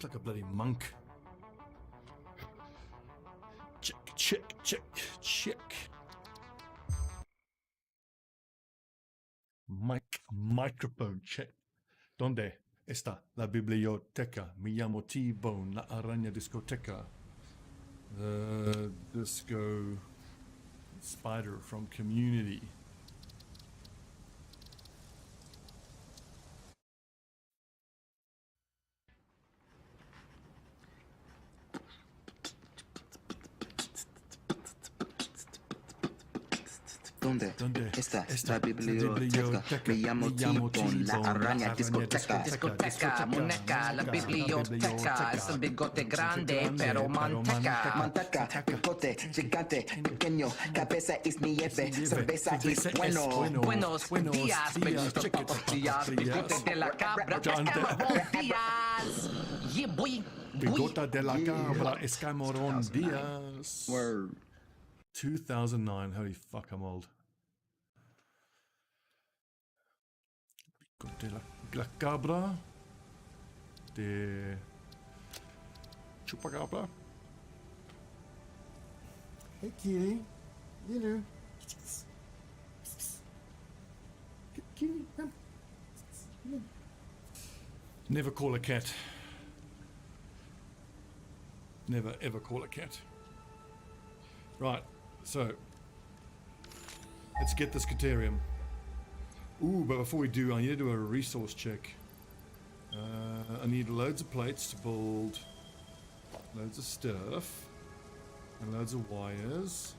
look like a bloody monk. Check, check, check, check. Microphone check. ¿Dónde está la biblioteca? Me llamo T-Bone, la araña discoteca. The disco spider from Community. ¿Dónde está la biblioteca? Me llamo T-Bone, la araña discoteca. Discoteca, muñeca, la biblioteca. Es un bigote grande, pero manteca. Manteca, bigote, gigante, pequeño, cabeza es nieve, cerveza es bueno. Buenos días, me gusta tortillas. Bigote de la cabra, escamarón días. Yeah, boy. Bigota de la cabra, escamarón días. Word. 2009, holy fuck, I'm old. De la cabra de chupacabra. Hey kitty, dinner. Kitty, come. Never call a cat. Never ever call a cat. Right, so let's get this Caterium. Ooh, but before we do, I need to do a resource check. I need loads of plates to build loads of stuff and loads of wires.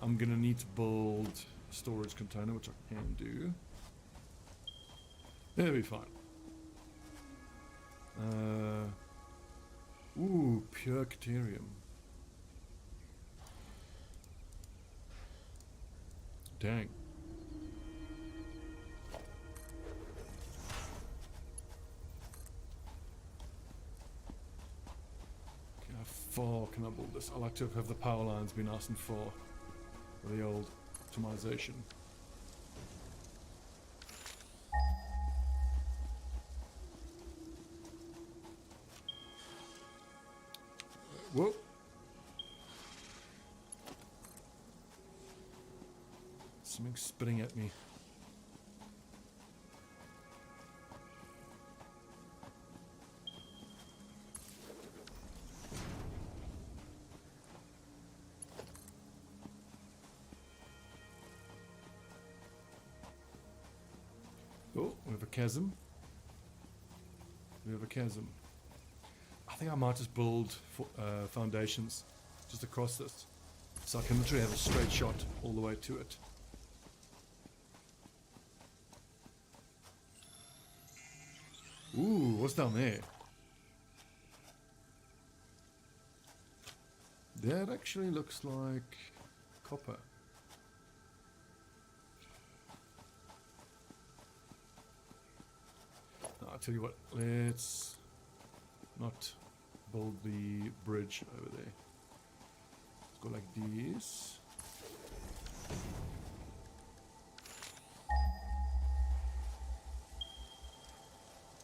I'm gonna need to build a storage container, which I can do. That'll be fine. Ooh, pure Caterium. Dang. How far can I build this? I like to have the power lines be nice and far for the old optimization. Whoa. Something spitting at me. Oh, we have a chasm. We have a chasm. I think I might just build foundations just across this, so I can literally have a straight shot all the way to it. Ooh, what's down there? That actually looks like copper. No, I'll tell you what, let's not build the bridge over there. Let's go like this.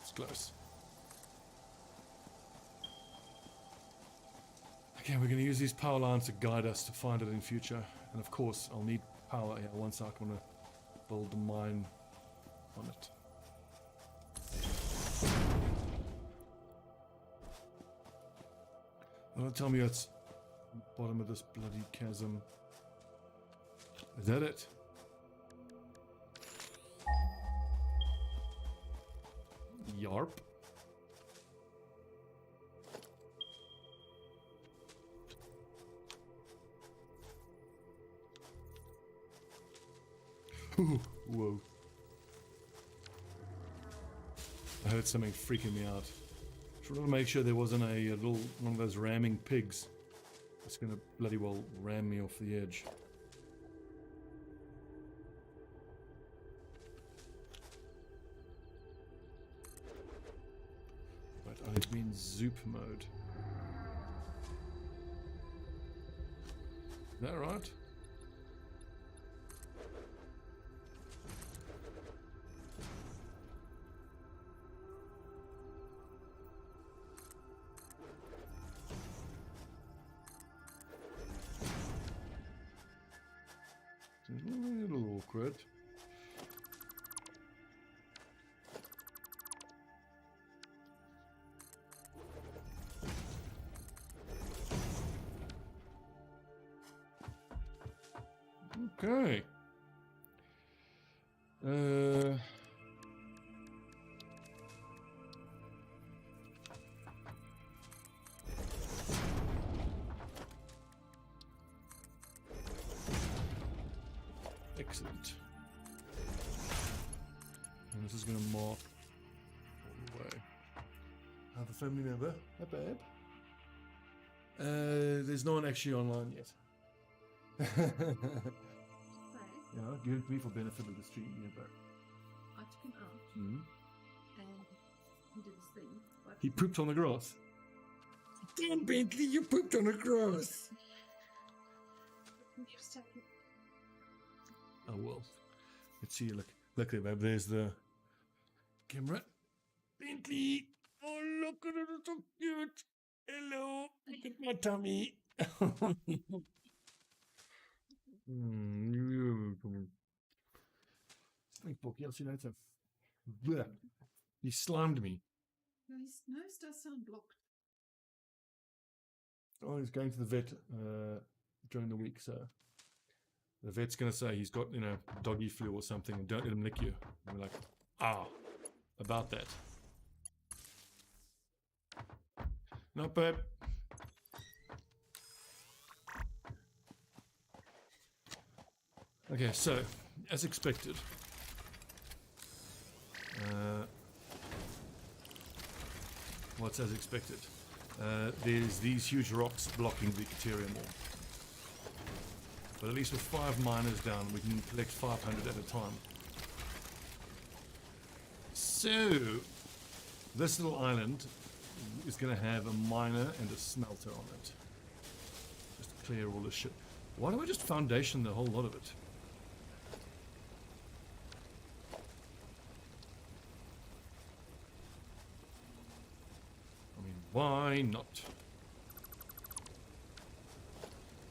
It's close. Okay, we're going to use these power lines to guide us to find it in future. And of course, I'll need power here once I want to build the mine on it. Don't tell me it's the bottom of this bloody chasm. Is that it? Yarp. Ooh, whoa. I heard something freaking me out. Just wanted to make sure there wasn't a little one of those ramming pigs that's gonna bloody well ram me off the edge. But I need to be in zoop mode. Is that right? Okay. Excellent. And this is going to mark all the way. I have a family member. Hi, babe. There's no one actually online yet. Yeah, give it to me for benefit of the stream. Yeah, I took him out mm-hmm. and he did his thing. But He pooped on the grass. Damn, Bentley, you pooped on the grass. Oh well. Let's see. Look there, babe. There's the camera. Bentley. Oh, look at it. It's so cute. Hello. Look at my tummy. Thanks, Porky. I'll see you later. Blech. He slimed me. no, his nose does sound blocked. Oh, he's going to the vet during the week, so the vet's going to say he's got, doggy flu or something, and don't let him lick you. And we're like, about that. Not bad. Okay, so, as expected, what's as expected? There's these huge rocks blocking the Caterium Ore. But at least with 5 miners down, we can collect 500 at a time. So, this little island is going to have a miner and a smelter on it. Just clear all this shit. Why don't we just foundation the whole lot of it? I mean, why not?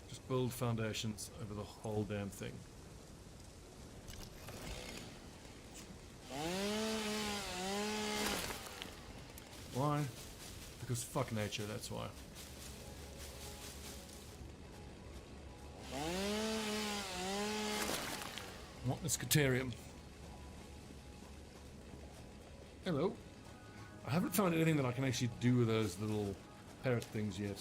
Just build foundations over the whole damn thing. Why? Because fuck nature, that's why. What is Caterium? Hello. I haven't found anything that I can actually do with those little parrot things yet.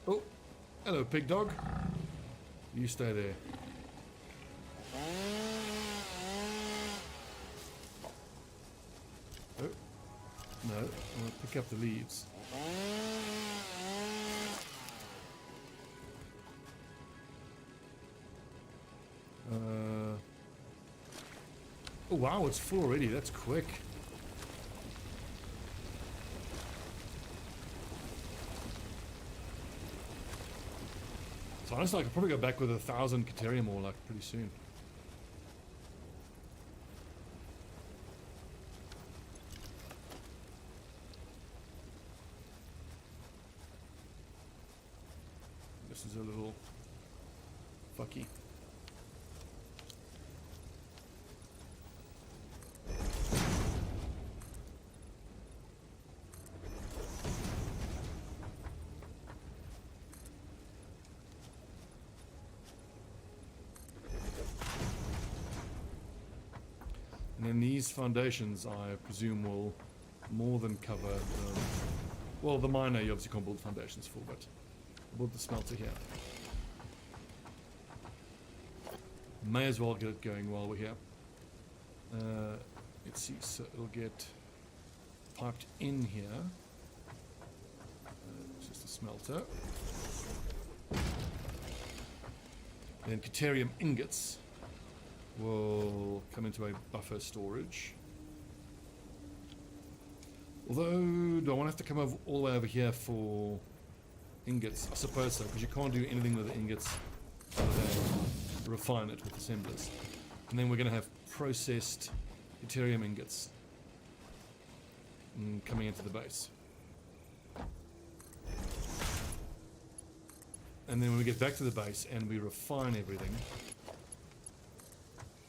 Oh, hello, pig dog. You stay there. Oh, no, I'm gonna pick up the leaves. Oh wow, it's full already. That's quick. So honestly, I could probably go back with 1,000 Caterium Ore like pretty soon. This is a little fucky. And then these foundations, I presume, will more than cover the... Well, the miner you obviously can't build foundations for, but I'll build the smelter here. May as well get it going while we're here. Let's see, so it'll get piped in here. It's just a smelter. Then Caterium ingots will come into a buffer storage. Although, do I want to have to come over, all the way over here for ingots? I suppose so, because you can't do anything with the ingots other than refine it with assemblers. And then we're going to have processed Caterium ingots coming into the base. And then when we get back to the base and we refine everything,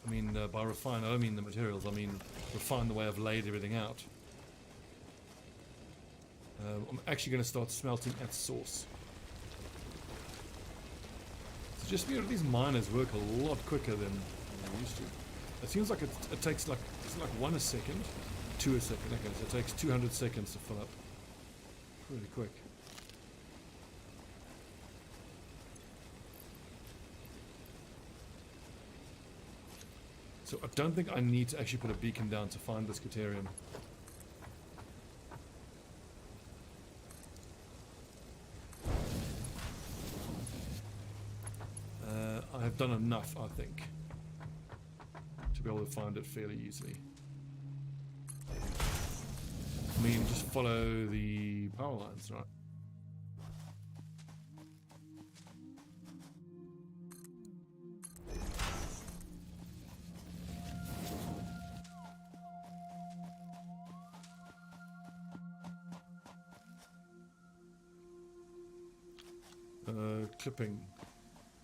I mean, by refine, I don't mean the materials, I mean refine the way I've laid everything out. I'm actually going to start smelting at source. So just feel these miners work a lot quicker than they used to. It seems like it takes like, it's like 1 a second, 2 a second. Okay, so it takes 200 seconds to fill up. Really quick. So I don't think I need to actually put a beacon down to find this Caterium. I have done enough, I think, to be able to find it fairly easily. I mean, just follow the power lines, right? Clipping.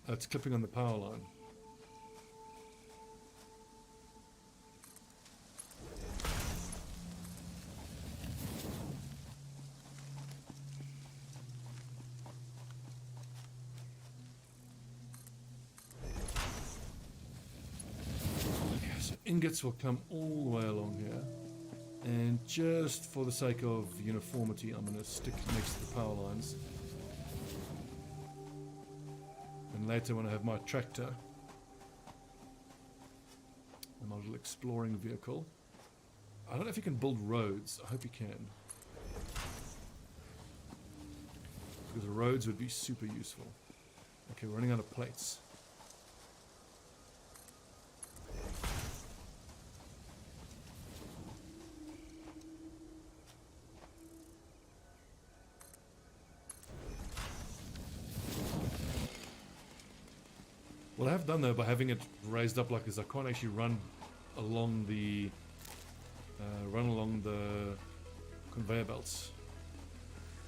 It's clipping on the power line. Okay, so ingots will come all the way along here. And just for the sake of uniformity, I'm going to stick next to the power lines. And later when I have my tractor and my little exploring vehicle, I don't know if you can build roads. I hope you can, because the roads would be super useful. Okay, we're running out of plates. What I have done though, by having it raised up like this, I can't actually run along the conveyor belts.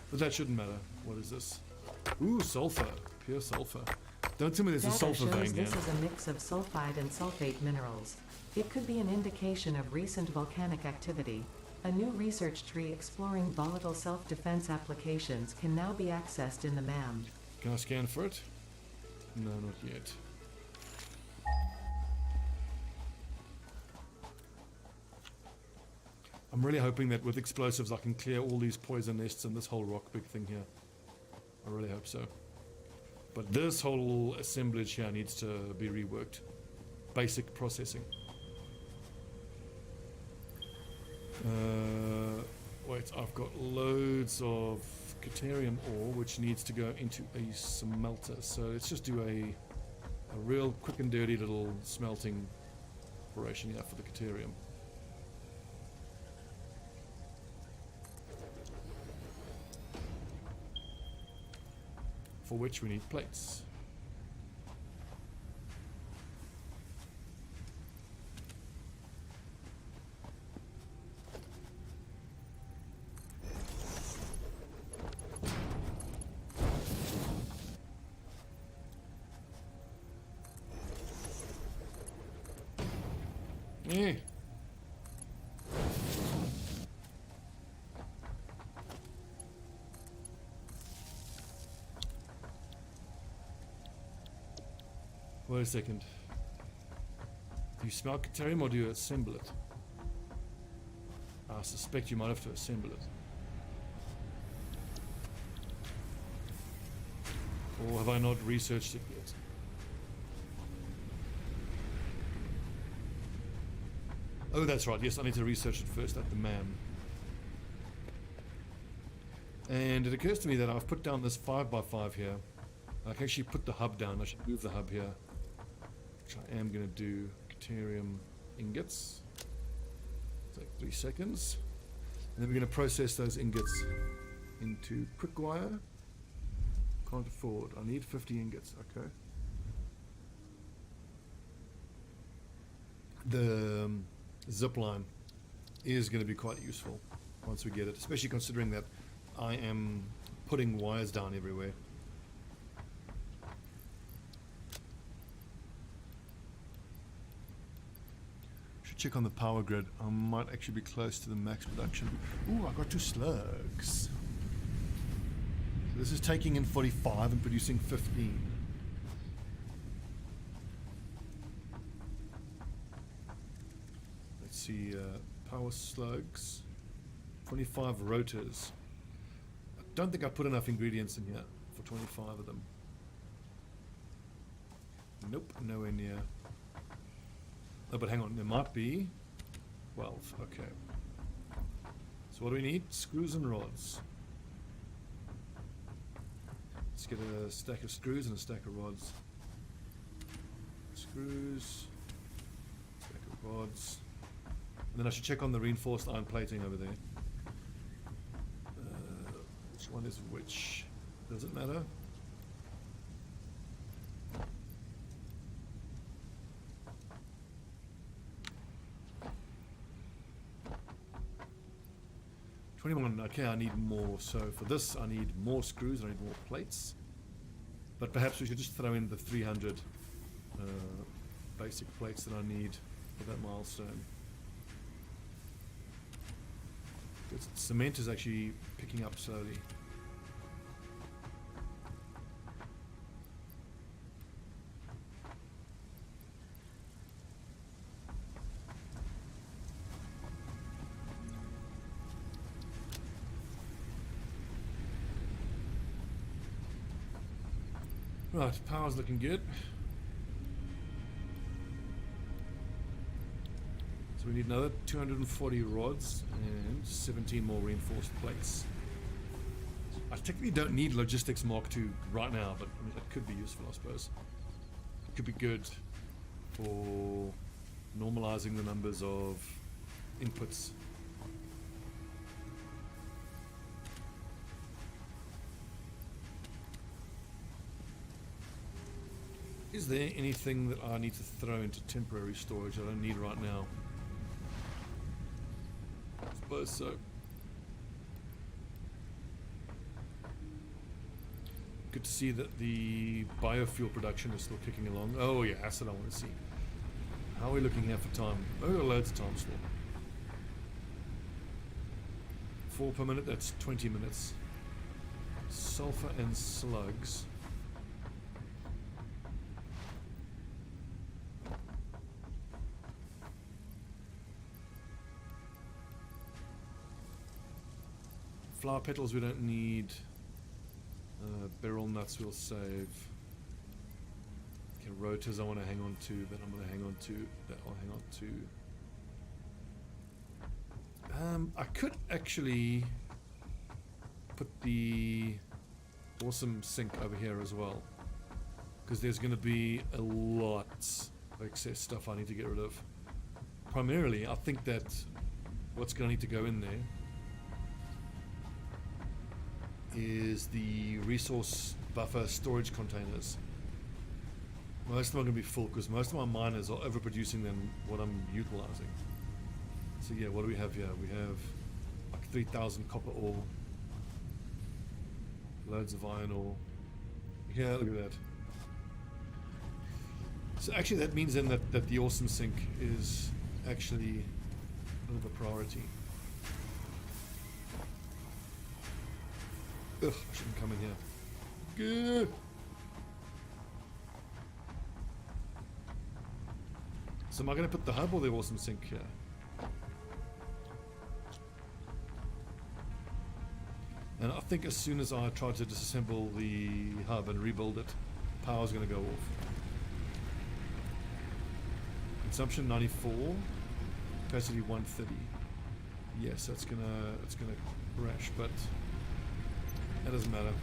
But that shouldn't matter. What is this? Ooh, sulfur. Pure sulfur. Don't tell me there's a sulfur vein here. This is a mix of sulfide and sulfate minerals. It could be an indication of recent volcanic activity. A new research tree exploring volatile self-defense applications can now be accessed in the MAM. Can I scan for it? No, not yet. I'm really hoping that with explosives I can clear all these poison nests and this whole rock big thing here. I really hope so. But this whole assemblage here needs to be reworked. Basic processing. Wait, I've got loads of Caterium ore which needs to go into a smelter. So let's just do a real quick and dirty little smelting operation here for the Caterium. For which we need plates. Yeah. Wait a second. Do you smelt Caterium or do you assemble it? I suspect you might have to assemble it. Or have I not researched it yet? Oh, that's right. Yes, I need to research it first at the MAM. And it occurs to me that I've put down this 5x5 here. I can actually put the hub down. I should move the hub here. Which I am going to do. Caterium ingots. Take 3 seconds. And then we're going to process those ingots into quick wire. Can't afford. I need 50 ingots. Okay. The zip line is going to be quite useful once we get it, especially considering that I am putting wires down everywhere. Should check on the power grid. I might actually be close to the max production. Ooh, I got 2 slugs. This is taking in 45 and producing 15. Let's see, power slugs, 25 rotors. I don't think I put enough ingredients in here for 25 of them. Nope, nowhere near. Oh, but hang on, there might be 12. Okay. So what do we need? Screws and rods. Let's get a stack of screws and a stack of rods. Screws, stack of rods. And then I should check on the reinforced iron plating over there. Which one is which? Does it matter? Okay, I need more. So for this, I need more screws. I need more plates. But perhaps we should just throw in the 300 basic plates that I need for that milestone. Cement is actually picking up slowly. Right, power's looking good. So we need another 240 rods and 17 more reinforced plates. I technically don't need Logistics Mark II right now, but I mean, that could be useful, I suppose. It could be good for normalizing the numbers of inputs. Is there anything that I need to throw into temporary storage that I don't need right now? I suppose so. Good to see that the biofuel production is still kicking along. Oh yeah, that's what I want to see. How are we looking here for time? Oh, loads of time still. 4 per minute, that's 20 minutes. Sulfur and slugs. Flower petals we don't need. Beryl nuts we'll save. Okay, rotors I want to hang on to, that I'm going to hang on to, that I'll hang on to. I could actually put the awesome sink over here as well, because there's going to be a lot of excess stuff I need to get rid of. Primarily, I think that what's going to need to go in there is the resource buffer storage containers. Most of them are going to be full because most of my miners are overproducing than what I'm utilizing. So yeah, what do we have here? We have like 3,000 copper ore, loads of iron ore. Yeah, look at that. So actually that means then that the awesome sink is actually a bit of a priority. Ugh, I shouldn't come in here. Good. So am I going to put the hub or the awesome sink here? And I think as soon as I try to disassemble the hub and rebuild it, power's going to go off. Consumption 94, capacity 130. Yes, that's gonna crash, but that doesn't matter.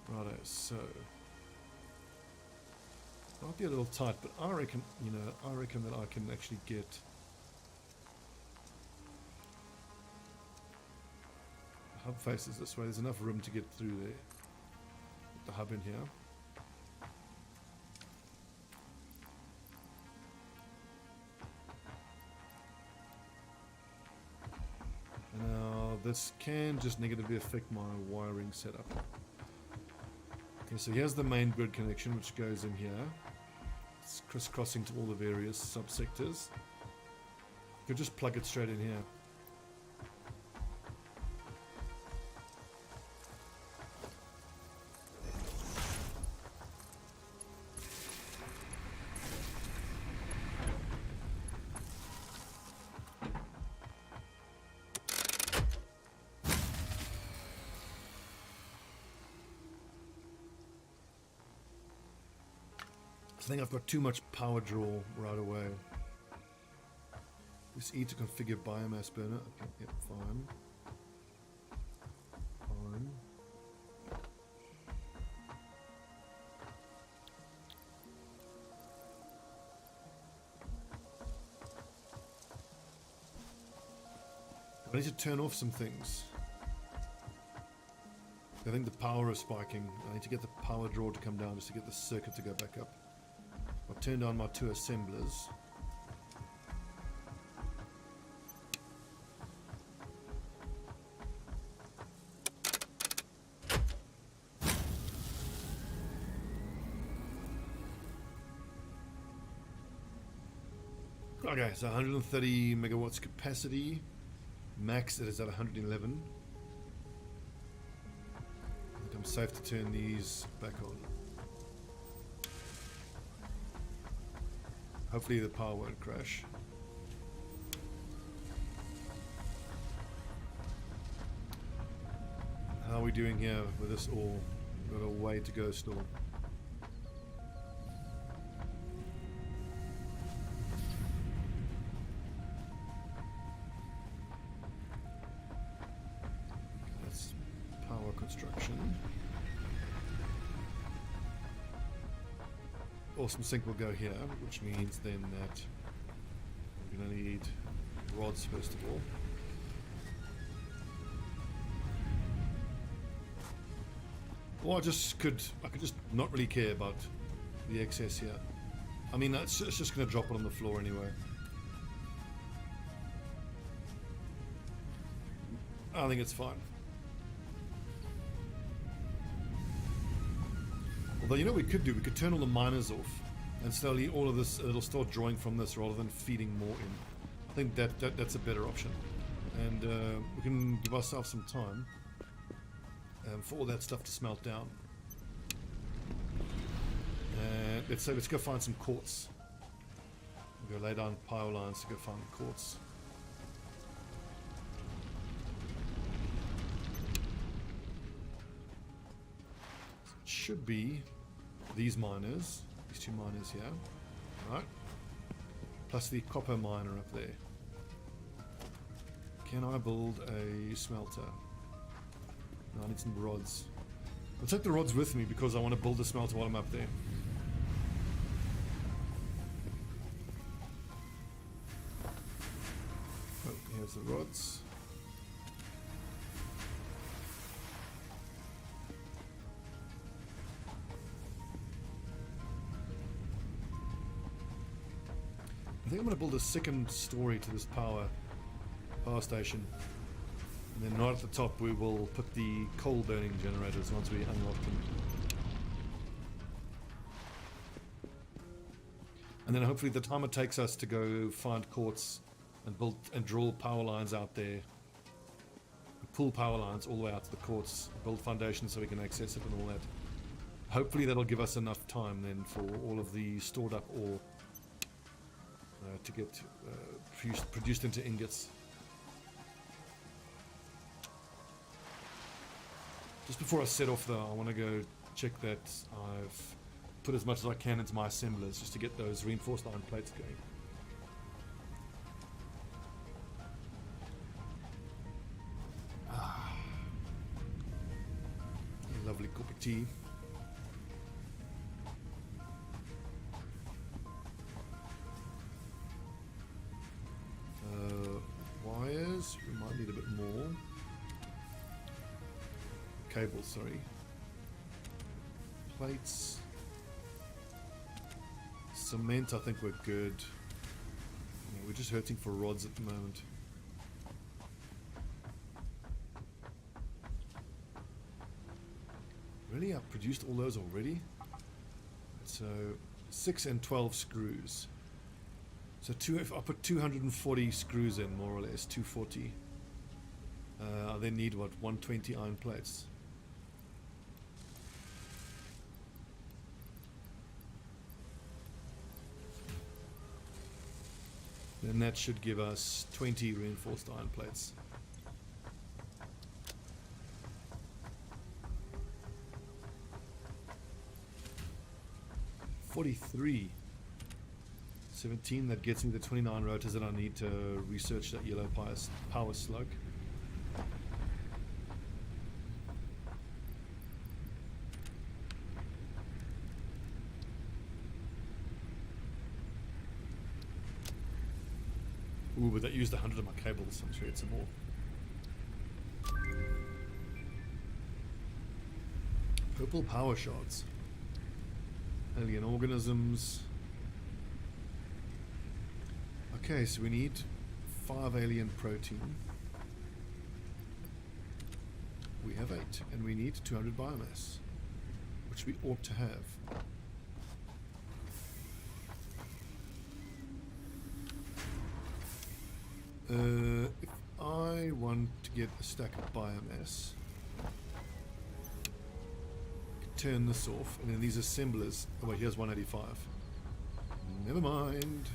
Righto, so might be a little tight, but I reckon, I reckon that I can actually get the hub faces this way. There's enough room to get through there. Put the hub in here. this can just negatively affect my wiring setup. Okay, so here's the main grid connection which goes in here. It's crisscrossing to all the various subsectors. You could just plug it straight in here. I think I've got too much power draw right away. Press E to configure biomass burner. Okay, yep, fine. Fine. I need to turn off some things. I think the power is spiking. I need to get the power draw to come down just to get the circuit to go back up. I'll turn down my 2 assemblers. Okay, so 130 megawatts capacity. Max it is at 111. I think I'm safe to turn these back on. Hopefully the power won't crash. How are we doing here with this ore? We've got a way to go still. That's power construction. Awesome sink will go here, which means then that we're going to need rods first of all. Or I could just not really care about the excess here. I mean, it's just going to drop it on the floor anyway. I think it's fine. Although, you know what we could do? We could turn all the miners off, and slowly all of this, it'll start drawing from this rather than feeding more in. I think that's a better option. And we can give ourselves some time for all that stuff to smelt down. Let's go find some quartz. We'll go lay down power lines to go find the quartz. So it should be these miners, these 2 miners here, right? Plus the copper miner up there. Can I build a smelter? No, I need some rods. I'll take the rods with me because I want to build a smelter while I'm up there. Oh, here's the rods. I think I'm going to build a second story to this power station. And then right at the top we will put the coal burning generators once we unlock them. And then hopefully the time it takes us to go find quartz and build and drill power lines out there, pull power lines all the way out to the quartz, build foundations so we can access it and all that. Hopefully that'll give us enough time then for all of the stored up ore to get produced into ingots. Just before I set off though, I want to go check that I've put as much as I can into my assemblers just to get those reinforced iron plates going. Lovely cup of tea. Wires, we might need a bit more. Cables, sorry. Plates. Cement, I think we're good. Yeah, we're just hurting for rods at the moment. Really? I've produced all those already? So 6 and 12 screws. So I put 240 screws in, more or less, 240. I then need, what, 120 iron plates. Then that should give us 20 reinforced iron plates. $43. 17, that gets me the 29 rotors that I need to research that yellow power slug. Ooh, but that used 100 of my cables. I'm sure it's some more. Purple power shards. Alien organisms. Okay, so we need 5 alien protein. We have 8, and we need 200 biomass, which we ought to have. If I want to get a stack of biomass, I can turn this off, and then these assemblers. Oh wait, here's 185. Never mind.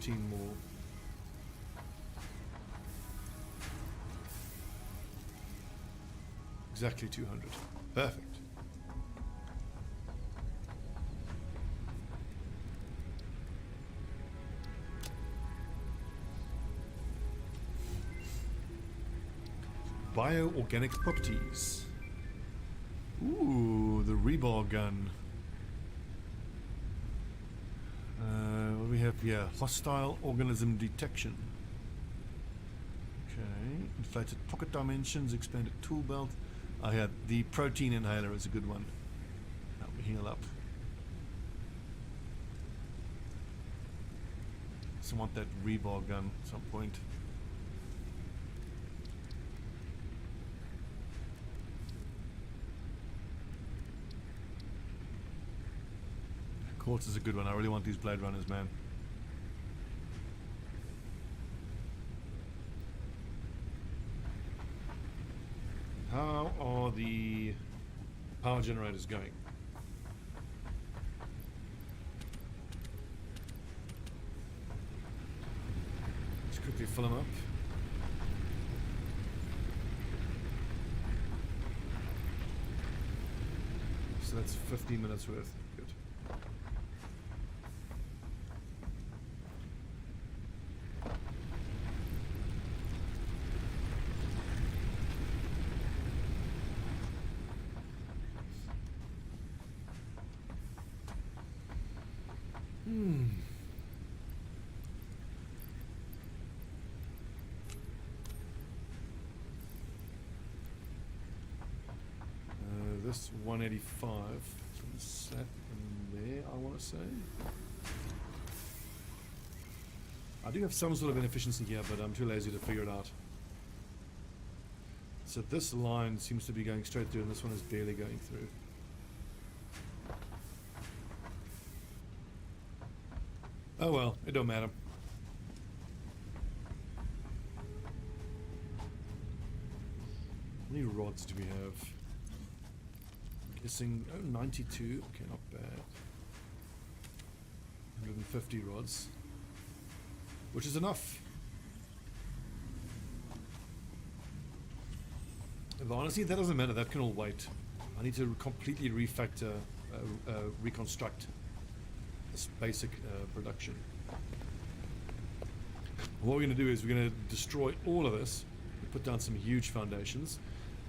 More. Exactly 200. Perfect. Bioorganic properties. Ooh, the rebar gun. What do we have here? Hostile organism detection. Okay. Inflated pocket dimensions, expanded tool belt. Oh yeah, the protein inhaler is a good one. Help me heal up. So I want that rebar gun at some point. Quartz is a good one. I really want these Blade Runners, man. How are the power generators going? Let's quickly fill them up. So that's 15 minutes worth. Good. This 185 from sat in there, I want to say. I do have some sort of inefficiency here, but I'm too lazy to figure it out. So this line seems to be going straight through, and this one is barely going through. Oh well, it don't matter. How many rods do we have? Guessing, oh, 92. Okay, not bad. 150 rods, which is enough. But honestly, that doesn't matter. That can all wait. I need to completely refactor, reconstruct this basic production. What we're going to do is we're going to destroy all of this, put down some huge foundations,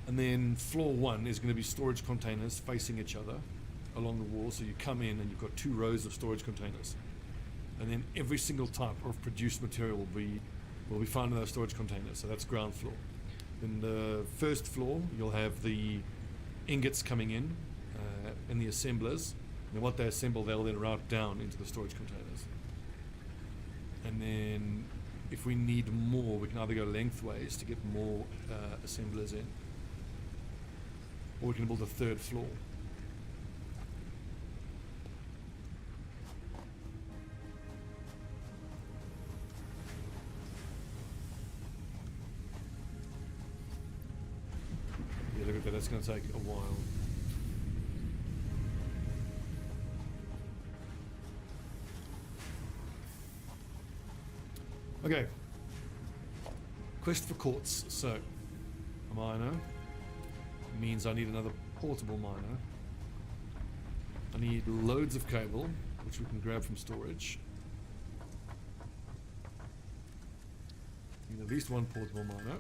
and then floor 1 is going to be storage containers facing each other along the wall. So you come in and you've got 2 rows of storage containers, and then every single type of produced material will be found in those storage containers. So that's ground floor. In the first floor, you'll have the ingots coming in the assemblers, and what they assemble, they'll then route down into the storage containers. And then if we need more, we can either go lengthways to get more assemblers in, or we can build a third floor. Yeah, look at that, that's going to take a while. Okay. Quest for quartz. So, a miner means I need another portable miner. I need loads of cable, which we can grab from storage. Need at least one portable miner.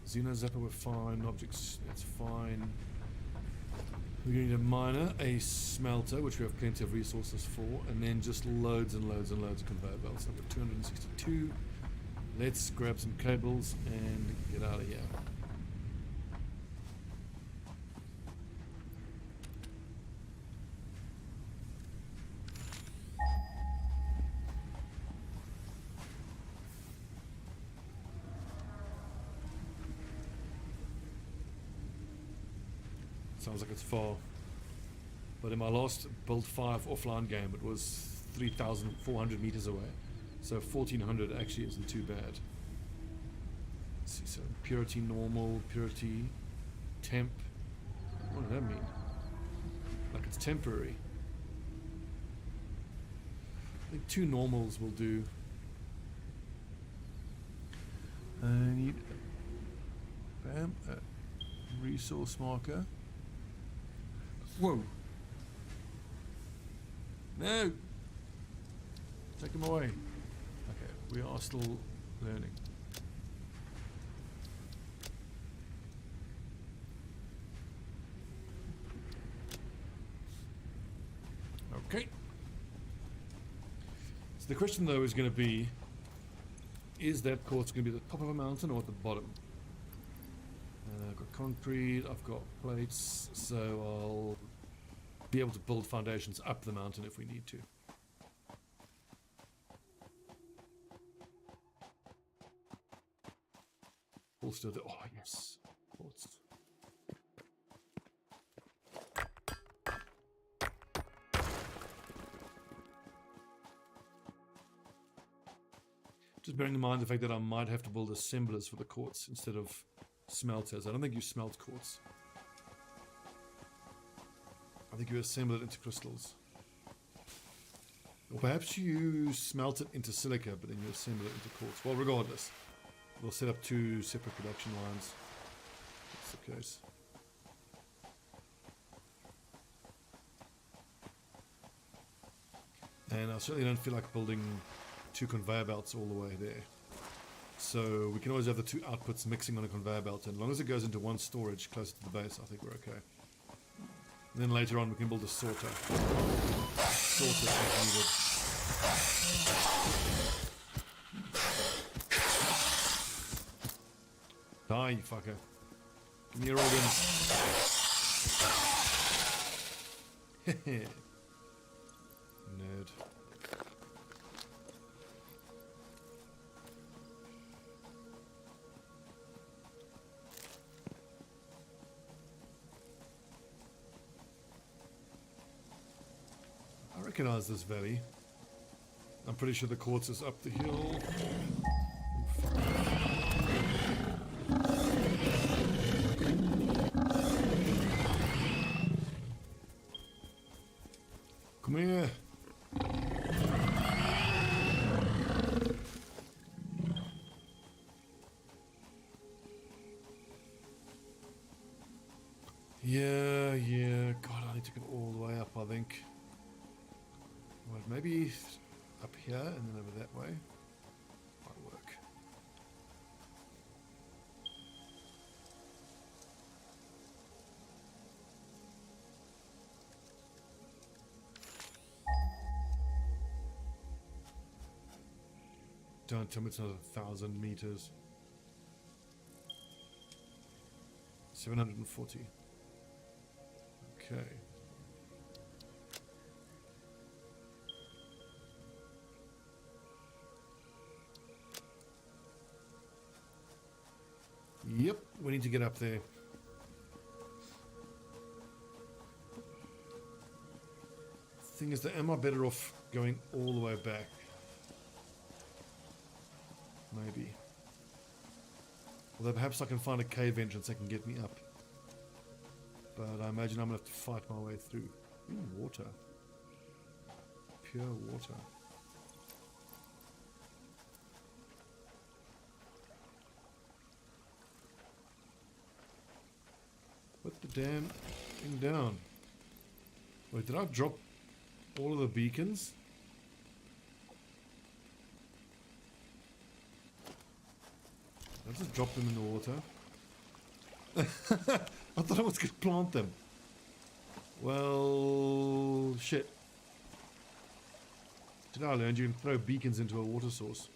Xeno Zapper, we're fine. Objects, that's fine. We're going to need a miner, a smelter, which we have plenty of resources for, and then just loads and loads and loads of conveyor belts. I've got 262. Let's grab some cables and get out of here. Sounds like it's far. But in my last Build 5 offline game, it was 3,400 meters away. So 1,400 actually isn't too bad. Let's see, so purity normal, purity temp. What does that mean? Like it's temporary. I think 2 normals will do. I need bam, a resource marker. Whoa! No! Take them away. Okay, we are still learning. Okay. So the question though is going to be, is that quartz going to be at the top of a mountain or at the bottom? I've got concrete, I've got plates, so I'll be able to build foundations up the mountain if we need to. Also, oh yes, quartz. Just bearing in mind the fact that I might have to build assemblers for the quartz instead of smelters. I don't think you smelt quartz. I think you assemble it into crystals. Or perhaps you smelt it into silica, but then you assemble it into quartz. Well, regardless, we'll set up 2 separate production lines. That's the case. And I certainly don't feel like building 2 conveyor belts all the way there. So we can always have the 2 outputs mixing on a conveyor belt, and as long as it goes into one storage closer to the base, I think we're okay. And then later on we can build a sorter. Sorter as needed. Die, you fucker. Give me your organs. Nerd. I recognize this valley. I'm pretty sure the quartz is up the hill. Come here. Yeah. God, I need to go all the way up, I think. Well, maybe up here and then over that way. Might work. Don't tell me it's another 1,000 meters. 740. Okay. Yep, we need to get up there. Thing is, am I better off going all the way back? Maybe. Although perhaps I can find a cave entrance that can get me up. But I imagine I'm going to have to fight my way through. Ooh, water. Pure water. Put the damn thing down. Wait, did I drop all of the beacons? I just dropped them in the water. I thought I was going to plant them. Well, shit. Did I learn you can throw beacons into a water source?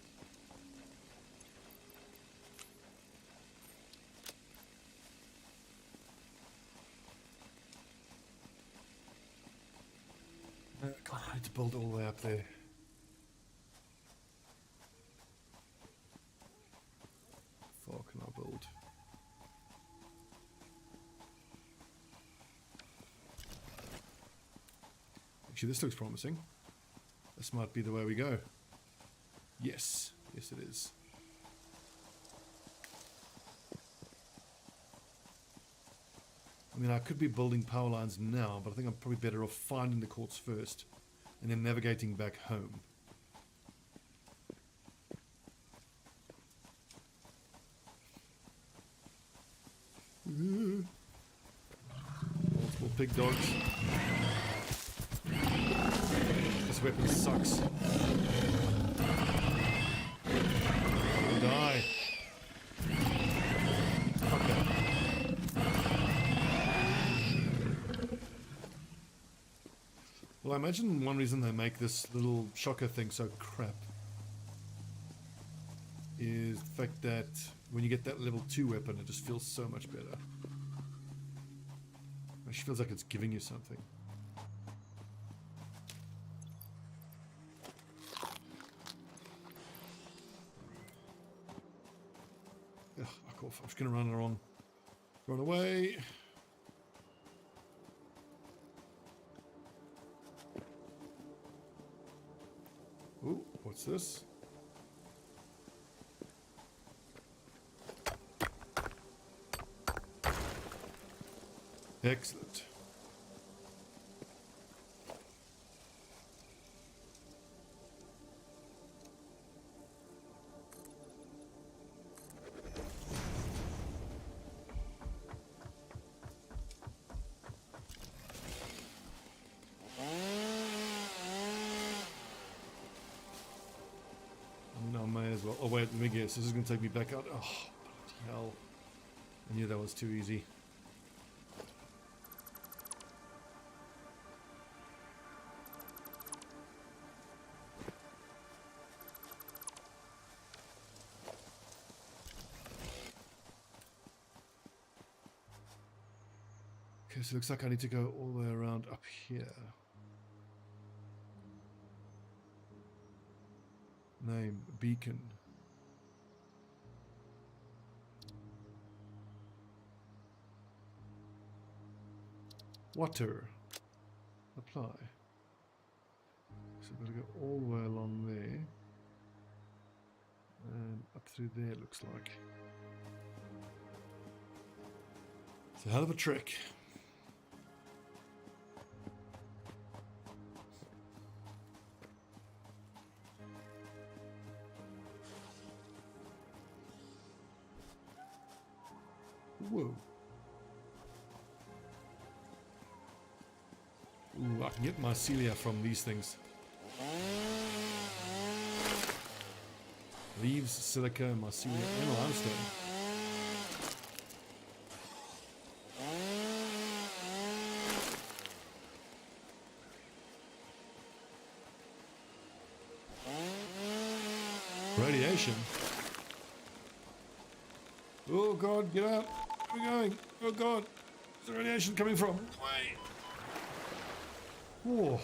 God, I need to build all the way up there. How far can I build? Actually, this looks promising. This might be the way we go. Yes. Yes, it is. I mean, I could be building power lines now, but I think I'm probably better off finding the quartz first and then navigating back home. Multiple pig dogs. This weapon sucks. Die. Okay. Well, I imagine one reason they make this little shocker thing so crap is the fact that when you get that level 2 weapon, it just feels so much better. It actually feels like it's giving you something. Ugh, fuck off. I'm just gonna run away. Ooh, what's this? Excellent. Oh wait, let me guess. This is going to take me back out. Oh, bloody hell. I knew that was too easy. Okay, so it looks like I need to go all the way around up here. Name, beacon. Water. Apply. So we've got to go all the way along there. And up through there, looks like. It's a hell of a trick. Whoa. Ooh, I can get mycelia from these things. Leaves, silica, mycelia, and limestone. Radiation. Oh god, get out. Where are we going? Oh god. Where's the radiation coming from? Wait. Whoa.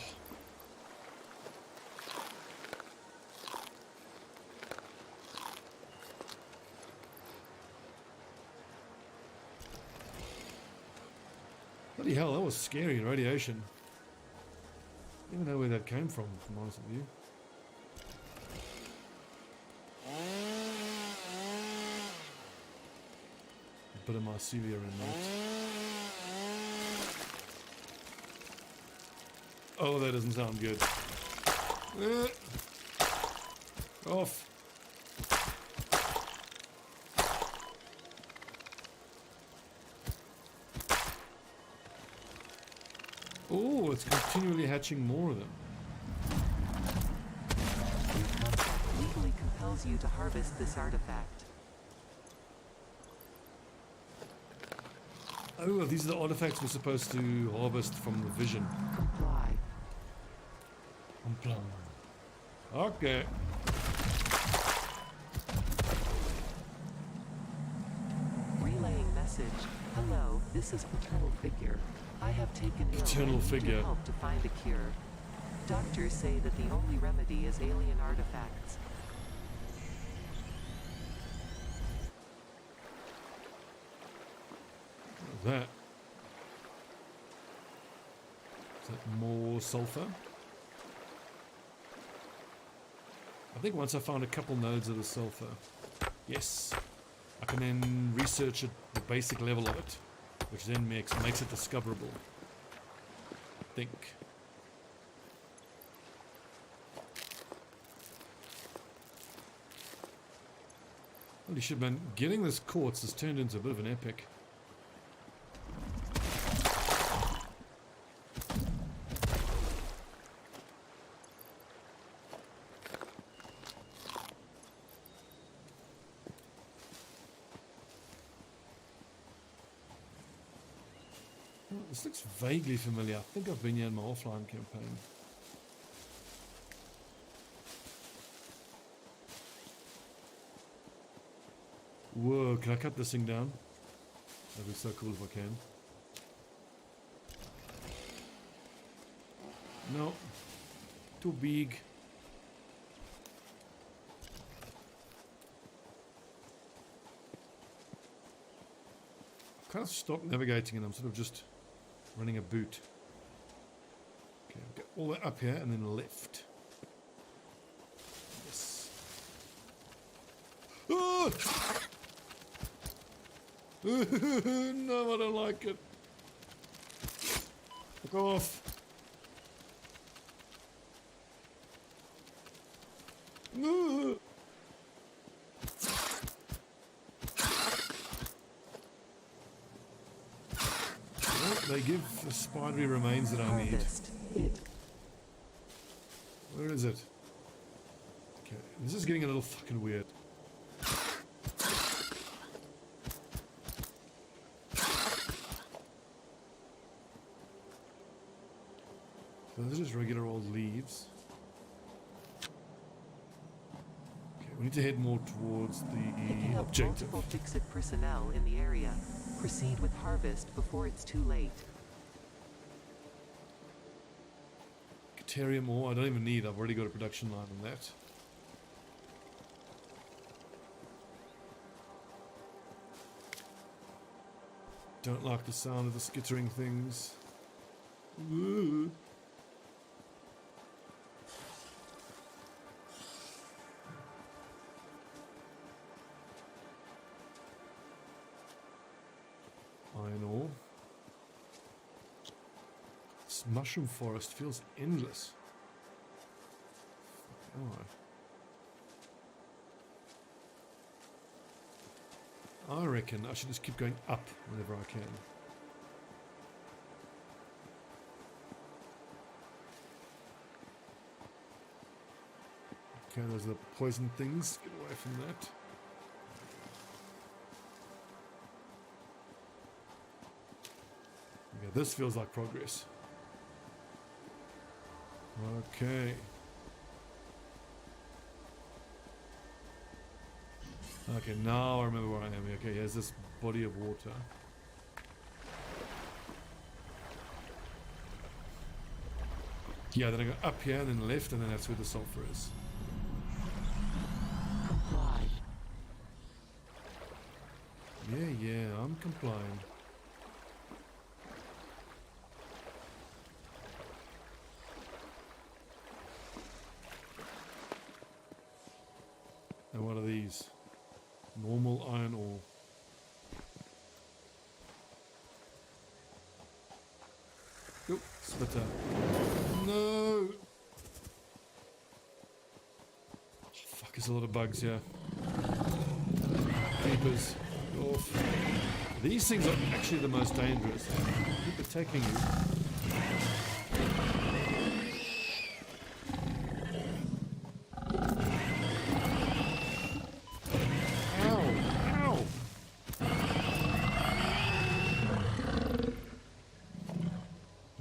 Bloody hell, that was scary, radiation. I don't even know where that came from, if I'm honest with you. A bit of mycelia in that. Oh, that doesn't sound good. Off. Oh, it's continually hatching more of them. Your contract legally compels you to harvest this artifact. Oh, these are the artifacts we're supposed to harvest from the vision. Comply. Okay. Relaying message. Hello, this is Paternal Figure. I have taken ill Paternal and need Figure. your help to find a cure. Doctors say that the only remedy is alien artifacts. What's that? Is that more sulfur? I think once I found a couple nodes of the sulfur, yes, I can then research the basic level of it, which then makes it discoverable. I think. Holy shit, man! Getting this quartz has turned into a bit of an epic. This looks vaguely familiar. I think I've been here in my offline campaign. Whoa, can I cut this thing down? That'd be so cool if I can. No. Too big. I kind of stopped navigating and I'm sort of just running a boot. Okay, I'll get all the way up here and then left. Yes. Oh! No, I don't like it. Fuck off. No. They give the spidery remains that I need. Where is it? Okay, this is getting a little fucking weird. So this is just regular old leaves. Okay, we need to head more towards the objective. Multiple Fix-It personnel in the area. Proceed with harvest before it's too late. Caterium Ore, I don't even need. I've already got a production line on that. Don't like the sound of the skittering things. Ooh. Iron ore. This mushroom forest feels endless. Oh. I reckon I should just keep going up whenever I can. Okay, those are the poison things. Get away from that. Okay, this feels like progress. Okay. Okay, now I remember where I am. Okay, here's this body of water. Yeah, then I go up here and then left, and then that's where the sulfur is. Comply. Yeah, I'm complying. Normal iron ore. Oh, splitter. No! Fuck, there's a lot of bugs here. Creepers. Off. These things are actually the most dangerous. Keep attacking you.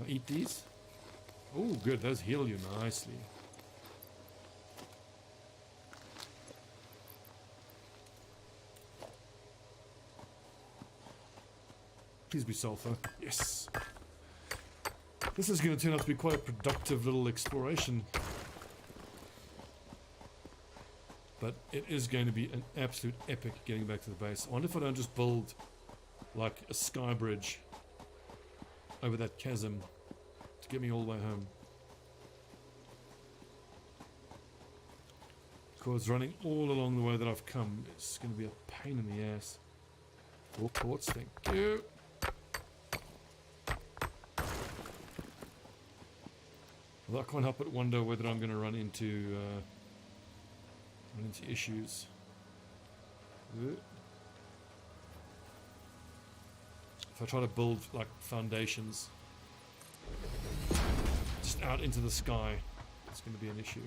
Eat these. Oh, good. Those heal you nicely. Please be sulfur. Yes. This is going to turn out to be quite a productive little exploration. But it is going to be an absolute epic getting back to the base. I wonder if I don't just build like a sky bridge over that chasm to get me all the way home. Because running all along the way that I've come is going to be a pain in the ass. Oh, quartz, thank you. Although I can't help but wonder whether I'm going to run into issues. If I try to build like foundations just out into the sky, it's going to be an issue.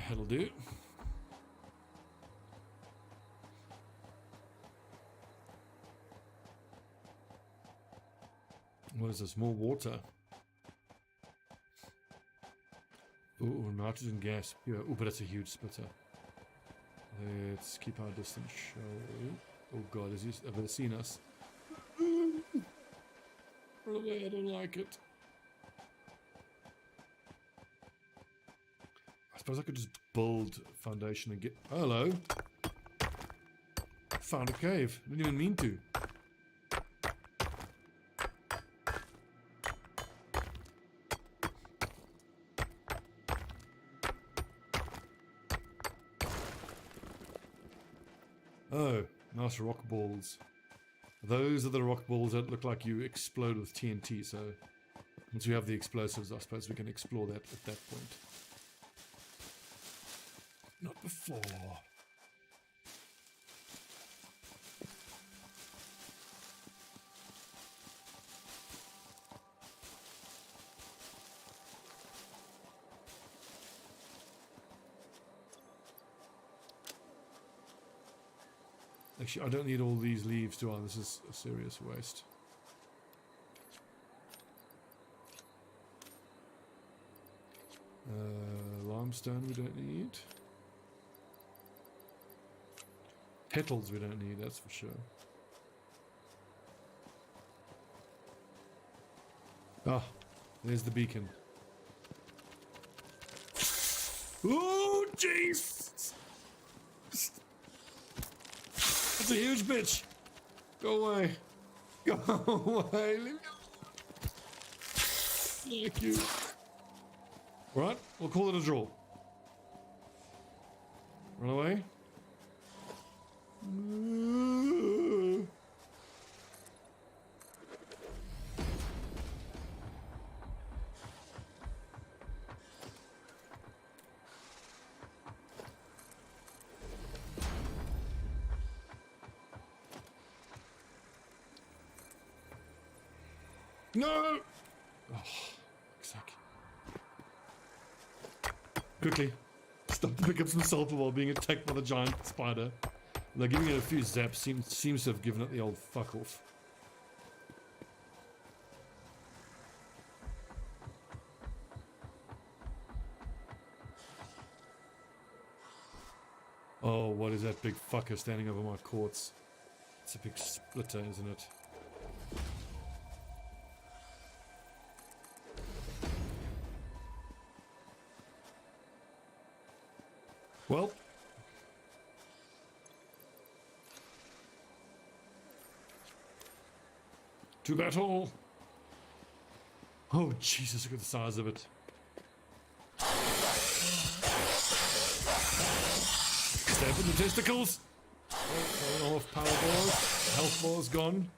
That'll do. What is this? More water. Ooh, nitrogen gas. Yeah, ooh, but that's a huge splitter. Let's keep our distance, shall we? Oh god, has he ever seen us? Run away, I don't like it. I suppose I could just build a foundation and get... Oh, hello. Found a cave. Didn't even mean to. Oh, nice rock balls. Those are the rock balls that look like you explode with TNT, so once we have the explosives, I suppose we can explore that at that point. Not before. Actually, I don't need all these leaves, do I? This is a serious waste. Limestone we don't need. Petals we don't need, that's for sure. Ah, there's the beacon. Oh, jeez! That's a huge bitch! Go away. Go away. Leave me alone. Thank you. Right, we'll call it a draw. Run away. No! Oh, exactly. Quickly. Stop to pick up some sulfur while being attacked by the giant spider. Though giving it a few zaps seems to have given it the old fuck off. Oh, what is that big fucker standing over my quartz? It's a big splitter, isn't it? Well, to battle. Oh Jesus, look at the size of it. Stab in the testicles. Going off, power bars. Health bars gone.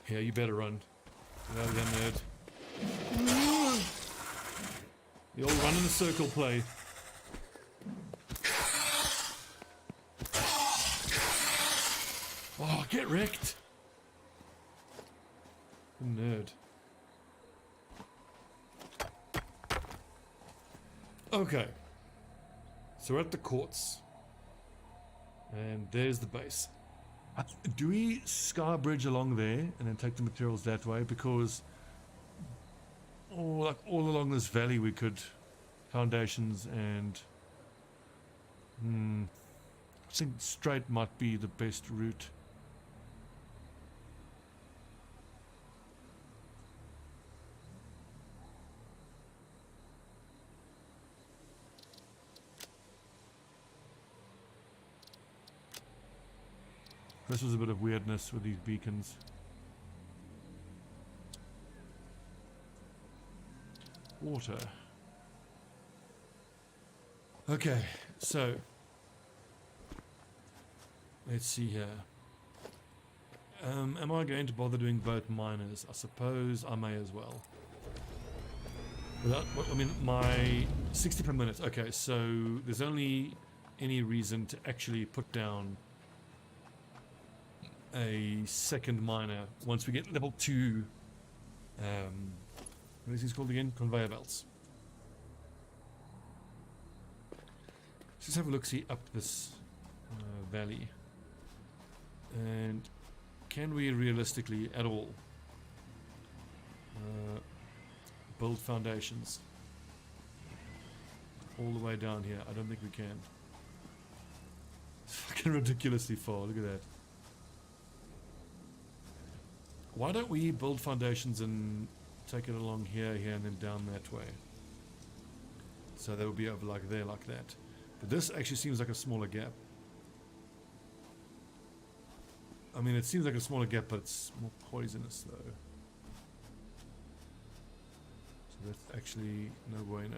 Yeah, you better run. Get out of there, nerd. The old run in a circle play. Oh, get wrecked. Nerd. Okay. So we're at the courts. And there's the base. Do we sky bridge along there and then take the materials that way? Because like all along this valley we could foundations and I think straight might be the best route. This was a bit of weirdness with these beacons. Water. Okay, so let's see here. Am I going to bother doing both miners? I suppose I may as well. Without, I mean, my 60 per minute. Okay, so there's only any reason to actually put down a second miner once we get level 2 what is this called again? Conveyor belts. Let's just have a look, see up this valley, and can we realistically at all build foundations all the way down here? I don't think we can. It's fucking ridiculously far, look at that. Why don't we build foundations and take it along here, here, and then down that way? So they will be over like there, like that. But this actually seems like a smaller gap. I mean, it seems like a smaller gap, but it's more poisonous though. So that's actually no bueno.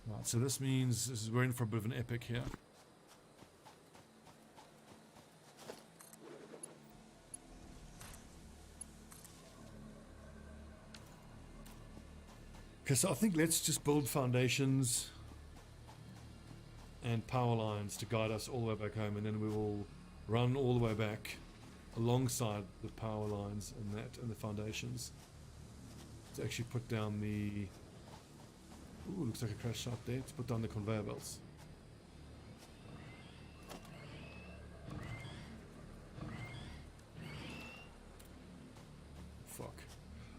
Right, so this means we're in for a bit of an epic here. Okay, so I think let's just build foundations and power lines to guide us all the way back home, and then we will run all the way back alongside the power lines and that and the foundations to actually put down the... Ooh, looks like a crash site there. Let's put down the conveyor belts. Fuck.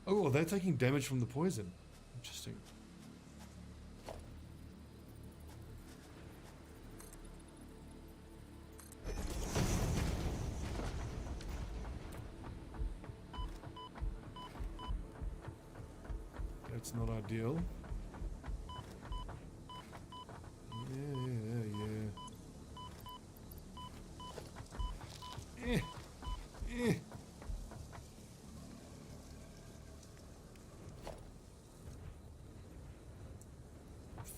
Oh, well, they're taking damage from the poison. Interesting. That's not ideal.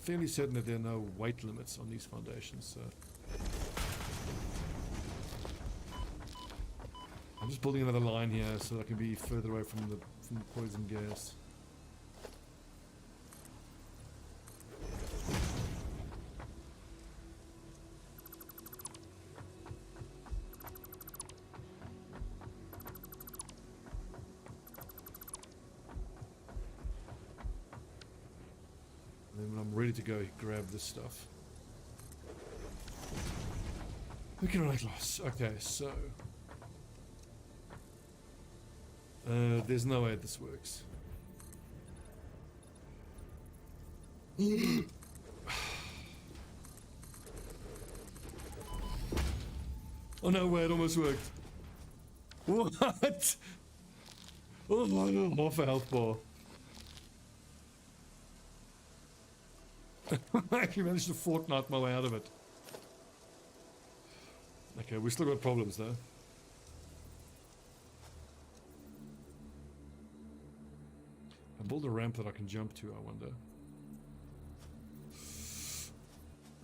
Fairly certain that there are no weight limits on these foundations, so I'm just building another line here so I can be further away from the poison gas. Ready to go grab this stuff. We can only loss. Okay, so There's no way this works. Oh no way, it almost worked. What? Oh no, half a health bar. I actually managed to Fortnite my way out of it. Okay, we still got problems though. I build a ramp that I can jump to, I wonder.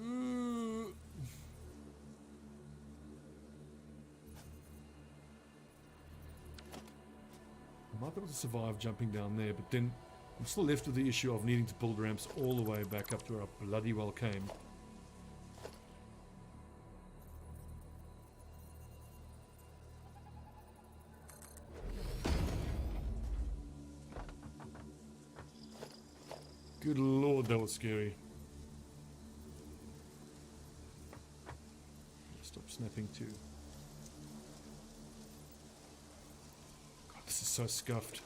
I might be able to survive jumping down there, but then I'm still left with the issue of needing to build ramps all the way back up to where I bloody well came. Good lord, that was scary. Stop snapping too. God, this is so scuffed.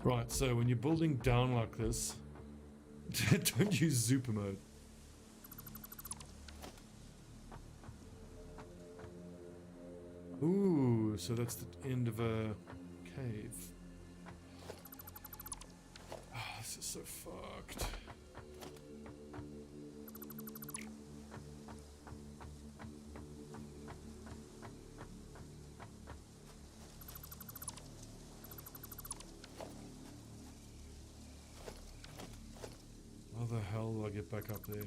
Right, so when you're building down like this, don't use super mode. Ooh, so that's the end of a cave. Oh, this is so fucked. How the hell do I get back up there?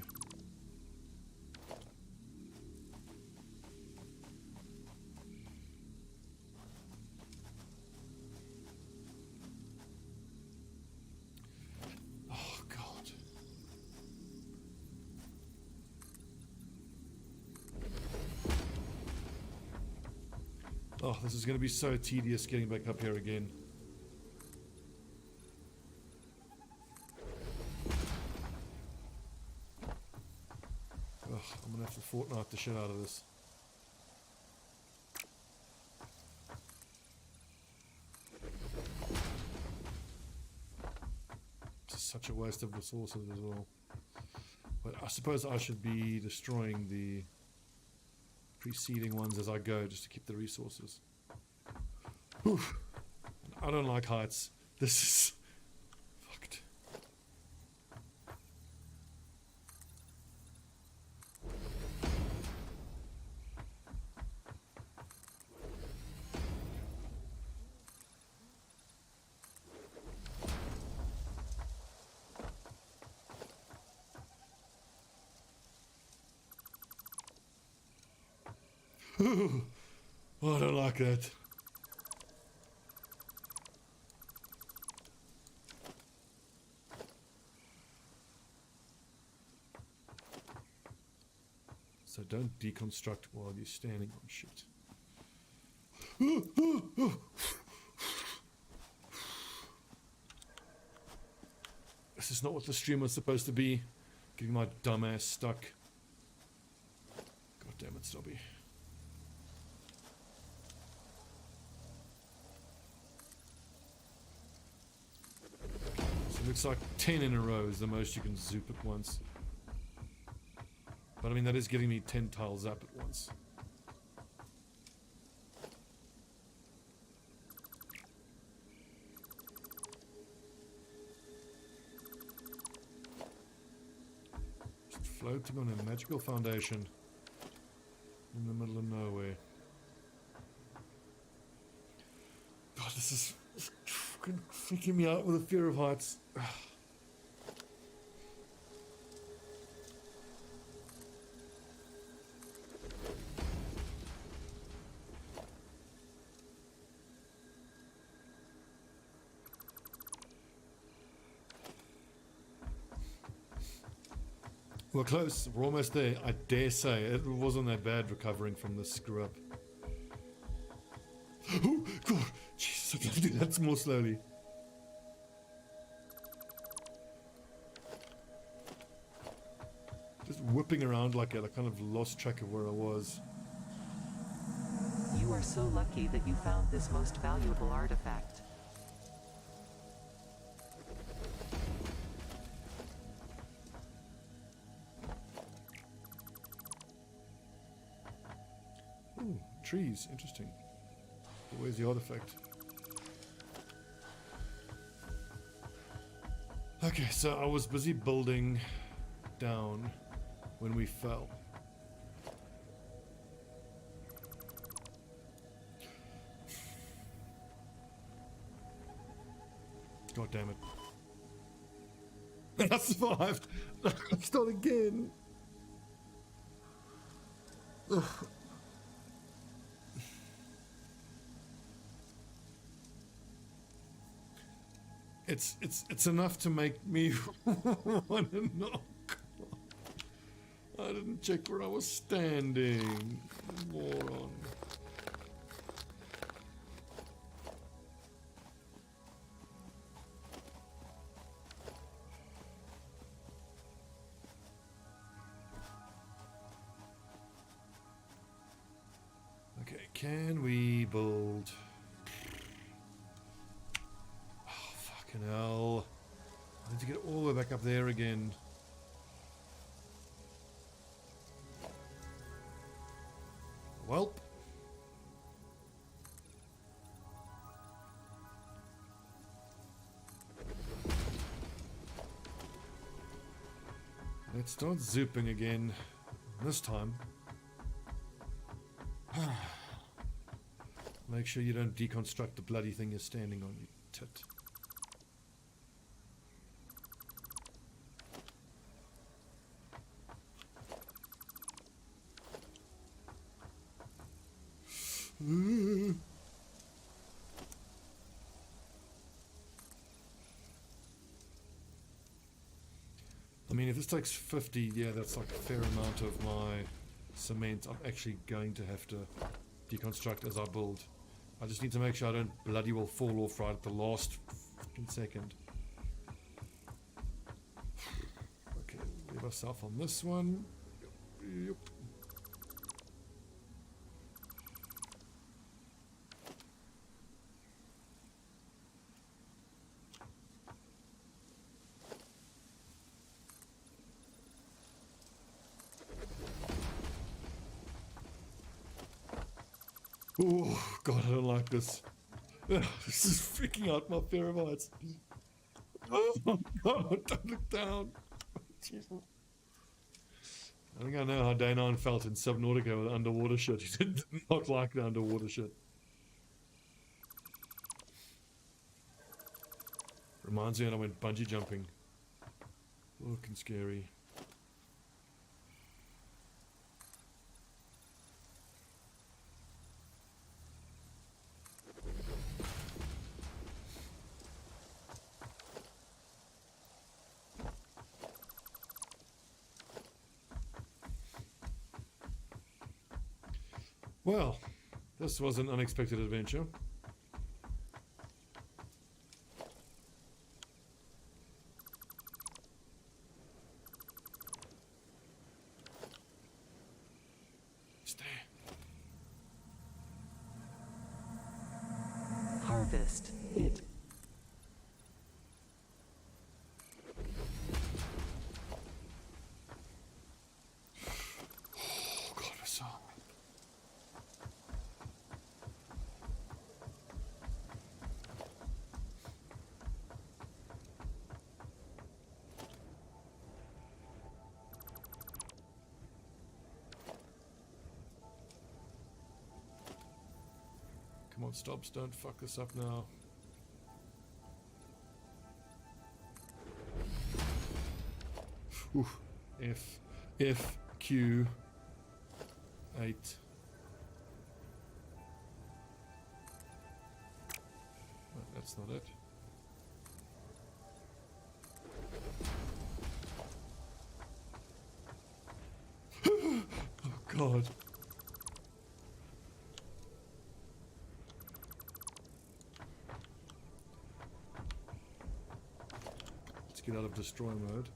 Oh, this is going to be so tedious getting back up here again. Ugh, I'm going to have to Fortnite the shit out of this. This is such a waste of resources as well. But I suppose I should be destroying the preceding ones as I go, just to keep the resources. Whew. I don't like heights. This is fucked. Oh, I don't like that. So don't deconstruct while you're standing on shit. This is not what the stream was supposed to be. Getting my dumb ass stuck. God damn it, Stobbie. Looks like 10 in a row is the most you can zoop at once. But I mean, that is getting me 10 tiles up at once. Just floating on a magical foundation in the middle of nowhere. God, this is fucking freaking me out with the fear of heights. We're close. We're almost there. I dare say it wasn't that bad recovering from this screw up. Oh God, Jesus! I have to do that more slowly. Just whipping around like that, I kind of lost track of where I was. You are so lucky that you found this most valuable artifact. Ooh, trees, interesting. But where's the artifact? Okay, so I was busy building down when we fell. God damn it. I survived! Start again! Ugh. It's enough to make me want to knock. I didn't check where I was standing. Moron. Okay, can we build... Hell, I need to get all the way back up there again. Welp. Let's start zooping again. This time. Make sure you don't deconstruct the bloody thing you're standing on, you tit. I mean, if this takes 50, yeah, that's like a fair amount of my cement I'm actually going to have to deconstruct as I build. I just need to make sure I don't bloody well fall off right at the last fucking second. Okay, leave ourselves on this one. Yep. Oh, God, I don't like this. This is freaking out my pheromones. Oh, my God, don't look down. Jesus. I think I know how Danon felt in Subnautica with underwater shit. He did not like the underwater shit. Reminds me when I went bungee jumping. Looking scary. Well, this was an unexpected adventure. Stay. Harvest it. Oh, God, I saw. Come on, Stobbs, don't fuck this up now. Oof. F, Q, 8. No, that's not it. Oh, God. Let's get out of destroy mode.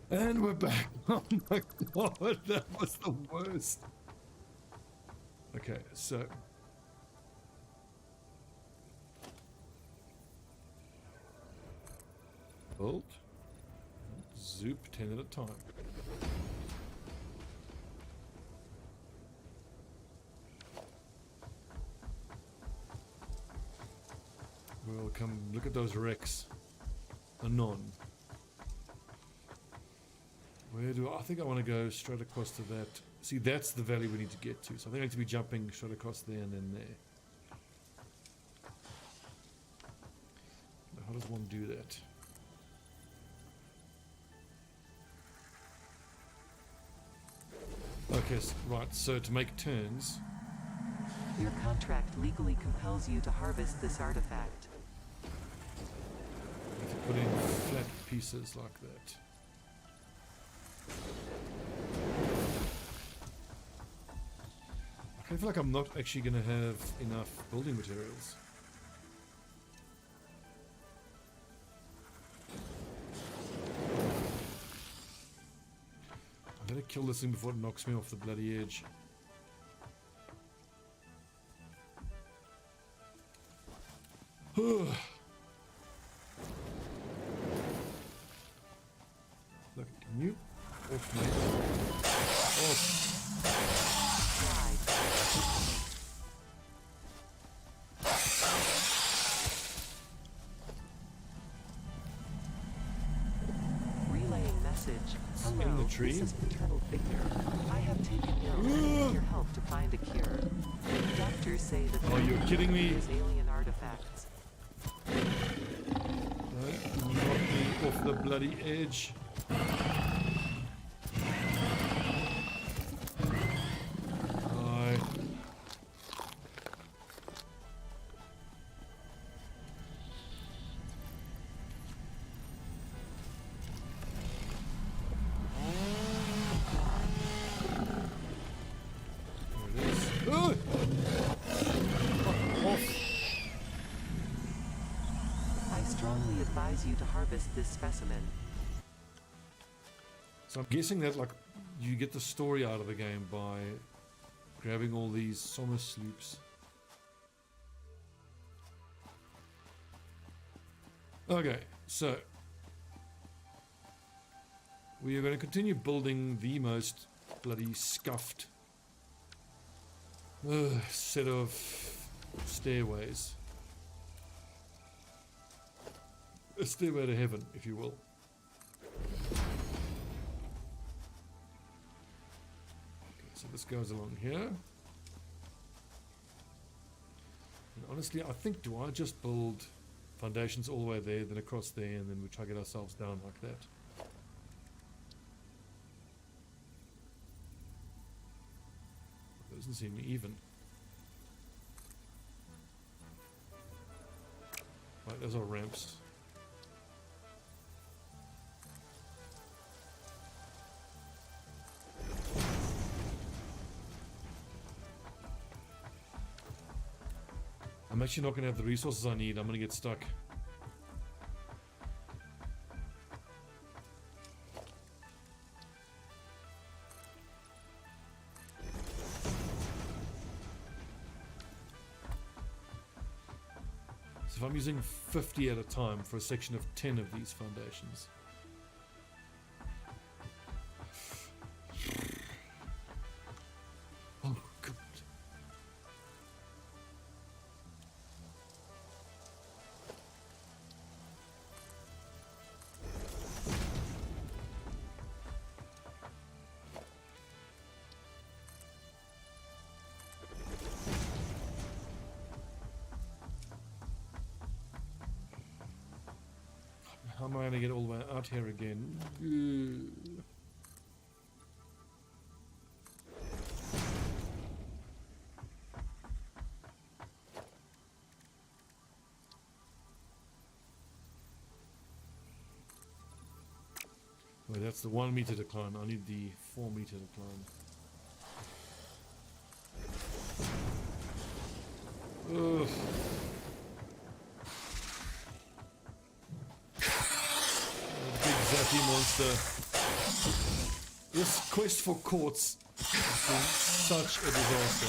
And we're back. Oh my god, that was the worst. Okay, so build, zoop 10 at a time. We'll come look at those wrecks. Anon. Where do I think I want to go straight across to that. See, that's the valley we need to get to. So I think I need to be jumping straight across there and then there. Now, how does one do that? Okay, right, so to make turns... Your contract legally compels you to harvest this artifact. I have to put in flat pieces like that. I feel like I'm not actually going to have enough building materials. I better kill this thing before it knocks me off the bloody edge. Look, can you off me? Off. Relaying message. In Hello, the tree. this is Paternal Figure. I have taken ill and need your help to find a cure. Doctors say that Oh, you're kidding me. there's alien artifacts. Knock me off the bloody edge. Aye. There it is. Oh! Off. I strongly advise you to harvest this specimen. So I'm guessing that like you get the story out of the game by grabbing all these summer sloops. Okay, so we are going to continue building the most bloody scuffed set of stairways. A stairway to heaven, if you will. So this goes along here. And honestly, I think, do I just build foundations all the way there, then across there, and then we try to get ourselves down like that? That doesn't seem even. Right, those are ramps. I'm actually not going to have the resources I need. I'm going to get stuck. So if I'm using 50 at a time for a section of 10 of these foundations. Oh, God. How am I going to get all the way out here again? Wait, that's the 1 meter decline. I need the 4 meter decline. Ugh. Big zappy monster. This quest for quartz has been such a disaster.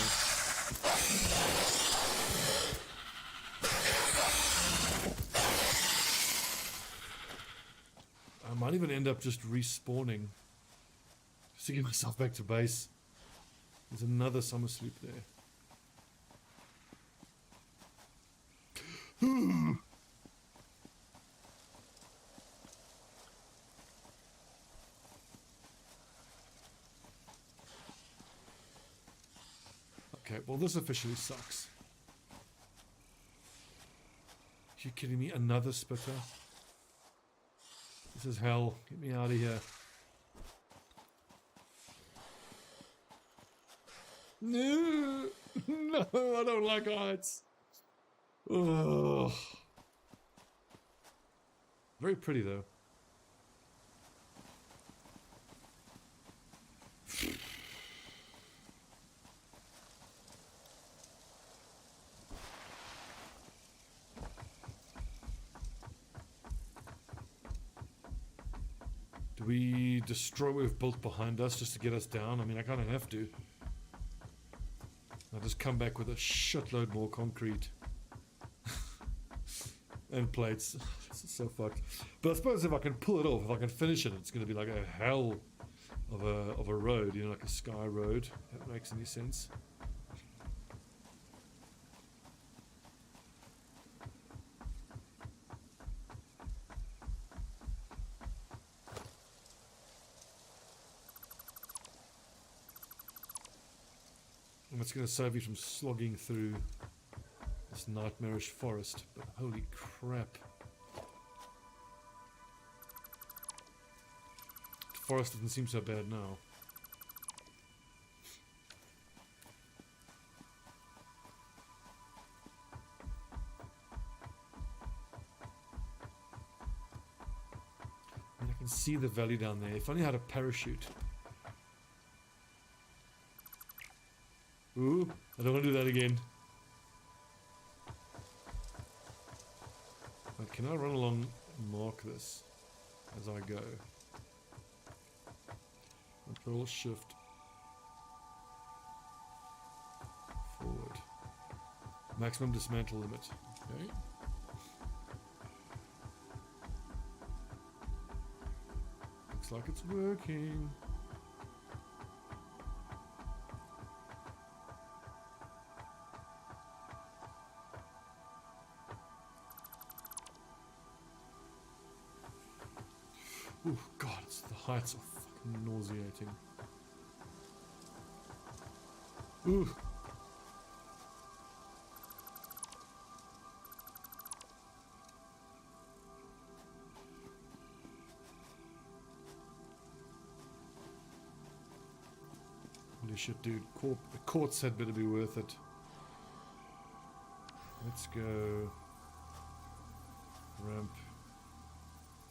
I might even end up just respawning. Just to get myself back to base. There's another summer sloop there. Okay, well this officially sucks. Are you kidding me? Another spitter? This is hell. Get me out of here. No! No, I don't like heights. Ugh. Very pretty though. Do we destroy what we've built behind us just to get us down? I mean, I kind of have to. I'll just come back with a shitload more concrete. And plates. This is so fucked. But I suppose if I can pull it off, if I can finish it, it's going to be like a hell of a road, you know, like a sky road. If that makes any sense. And it's going to save you from slogging through this nightmarish forest, but holy crap. The forest doesn't seem so bad now. I mean, I can see the valley down there. If only I had a parachute. Ooh, I don't want to do that again. Right, can I run along and mark this as I go? Control shift. Forward. Maximum dismantle limit. Okay. Looks like it's working. Oh god, the heights are fucking nauseating. Ooh. Holy shit, dude. The quartz had better be worth it. Let's go ramp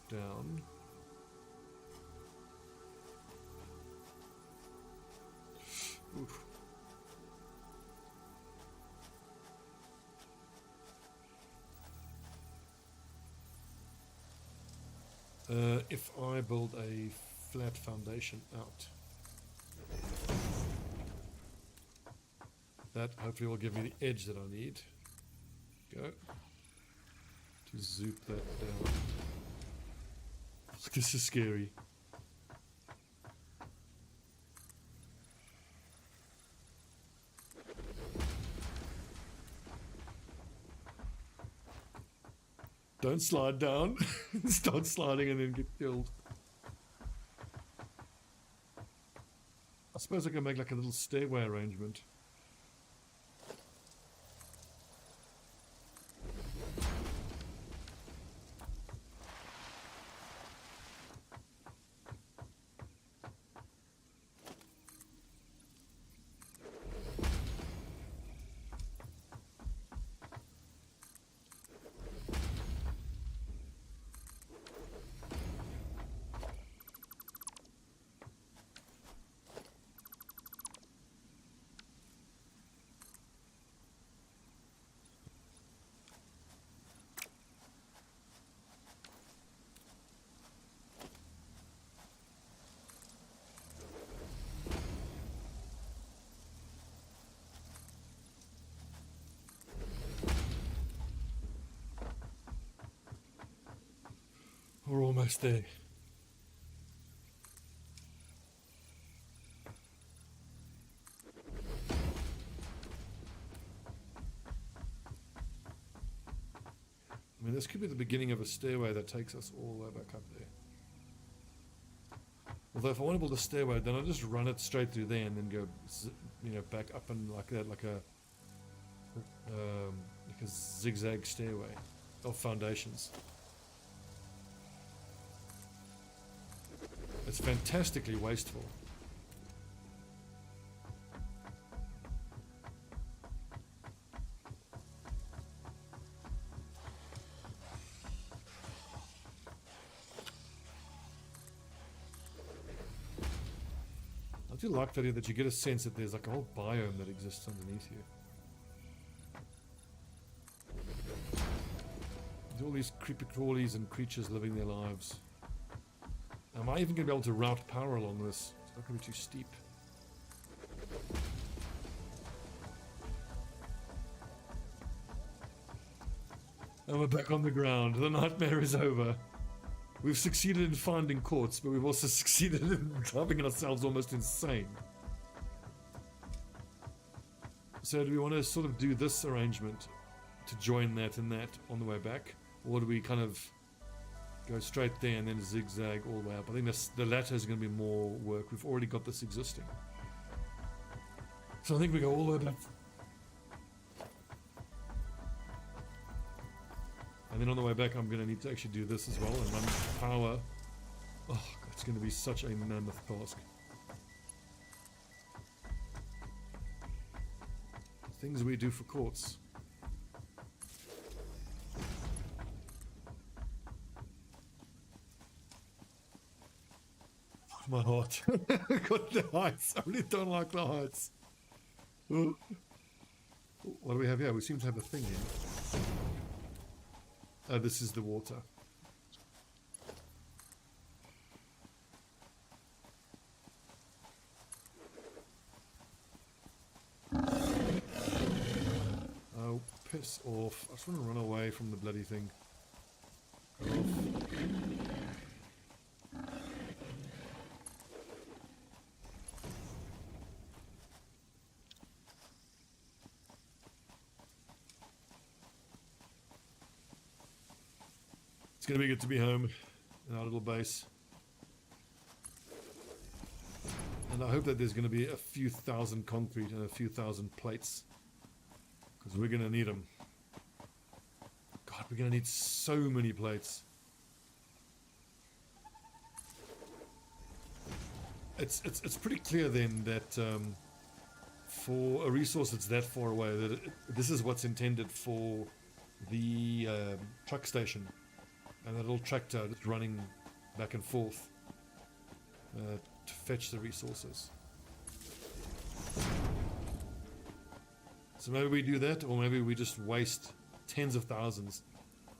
down. Oof. If I build a flat foundation out, that hopefully will give me the edge that I need. Go. To zoop that down. This is scary. Don't slide down. Start sliding and then get killed. I suppose I can make like a little stairway arrangement. We're almost there. I mean, this could be the beginning of a stairway that takes us all the way back up there. Although if I want to build a stairway, then I'll just run it straight through there and then go, you know, back up and like that, like a zigzag stairway of foundations. It's fantastically wasteful. I do like the idea that you get a sense that there's like a whole biome that exists underneath you. There's all these creepy crawlies and creatures living their lives. Am I even going to be able to route power along this? It's not going to be too steep. And we're back on the ground. The nightmare is over. We've succeeded in finding quartz, but we've also succeeded in driving ourselves almost insane. So do we want to sort of do this arrangement to join that and that on the way back? Or do we kind of go straight there and then zigzag all the way up? I think the latter is going to be more work. We've already got this existing. So I think we go all the way back. And then on the way back, I'm going to need to actually do this as well and run power. Oh, God, it's going to be such a mammoth task. Things we do for quartz. My heart. Got the heights. I really don't like the heights. What do we have here? We seem to have a thing here. This is the water. Oh, piss off. I just want to run away from the bloody thing. Go off. It's going to be good to be home in our little base. And I hope that there's going to be a few thousand concrete and a few thousand plates. Because we're going to need them. God, we're going to need so many plates. It's pretty clear then that for a resource that's that far away, that this is what's intended for the truck station. And that little tractor that's running back and forth to fetch the resources. So maybe we do that, or maybe we just waste tens of thousands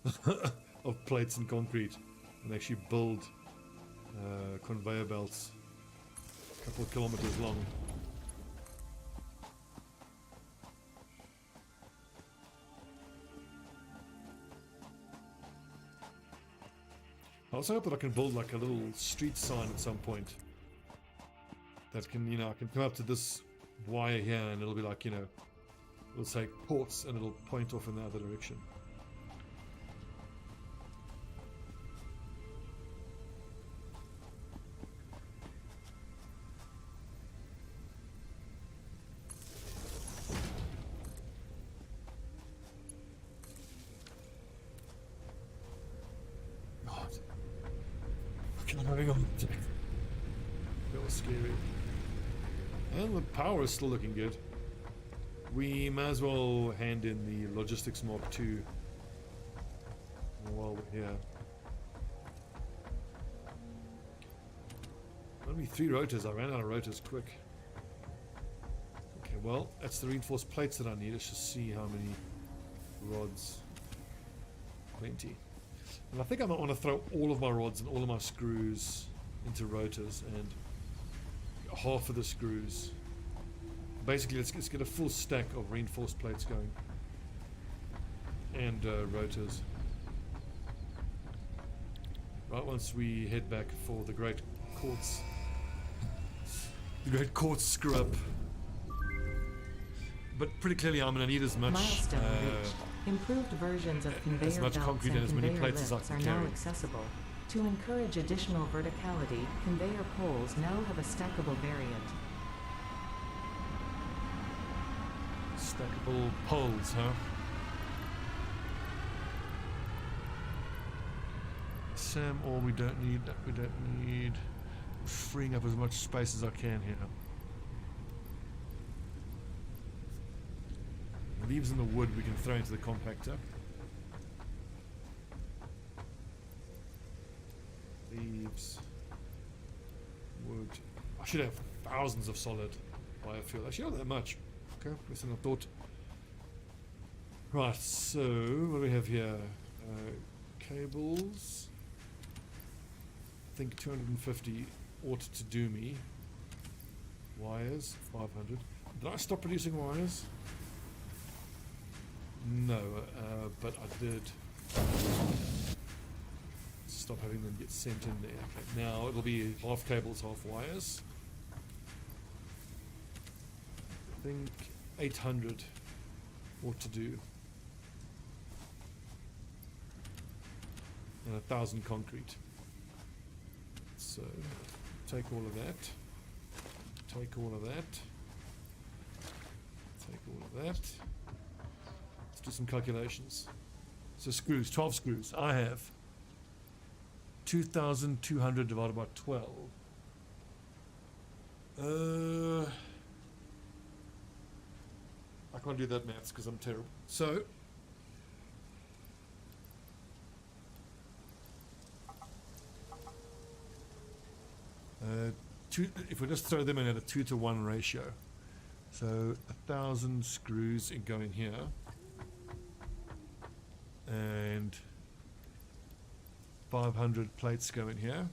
of plates and concrete and actually build conveyor belts a couple of kilometers long. I also hope that I can build like a little street sign at some point that can, you know, I can come up to this wire here and it'll be like, you know, it'll say ports and it'll point off in the other direction. That was scary. And the power is still looking good. We might as well hand in the logistics Mark II while we're here. Only 3 rotors. I ran out of rotors quick. Okay, well, that's the reinforced plates that I need. Let's just see how many rods. 20. And I think I might want to throw all of my rods and all of my screws into rotors and half of the screws. Basically, let's get a full stack of reinforced plates going. And rotors. Right, once we head back for the Great Quartz scrub. But pretty clearly I'm going to need as much Milestone reached. Improved versions of conveyor as much belts concrete and and as many conveyor plates as I lifts can are now carry. accessible. To encourage additional verticality, conveyor poles now have a stackable variant. Stackable poles, huh? Sam, or we don't need that. We don't need freeing up as much space as I can here. Leaves in the wood we can throw into the compactor. Leaves, wood. I should have thousands of solid biofuel. Actually, not that much. Okay, less than I thought. Right, so what do we have here? Cables. I think 250 ought to do me. Wires, 500. Did I stop producing wires? No, but I did stop having them get sent in there. Okay, now it'll be half cables, half wires. I think 800 ought to do. And 1,000 concrete. So, take all of that. Take all of that. Take all of that. Let's do some calculations. So screws, 12 screws. I have 2,200 divided by 12. I can't do that maths because I'm terrible. So, if we just throw them in at a 2-to-1 ratio, so 1,000 screws go in here, and 500 plates go in here.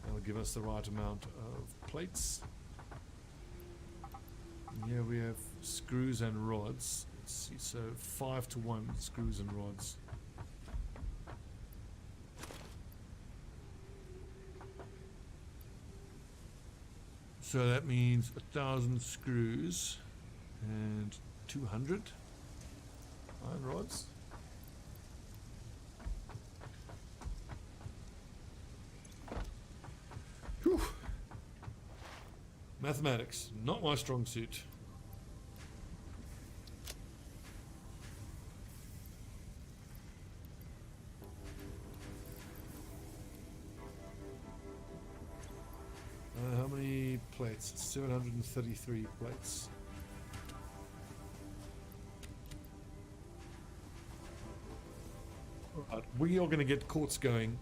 That'll give us the right amount of plates. And here we have screws and rods. Let's see, so 5-to-1 screws and rods. So that means 1,000 screws and 200 iron rods. Whew. Mathematics, not my strong suit. How many plates? 733 plates. Alright, we are going to get quartz going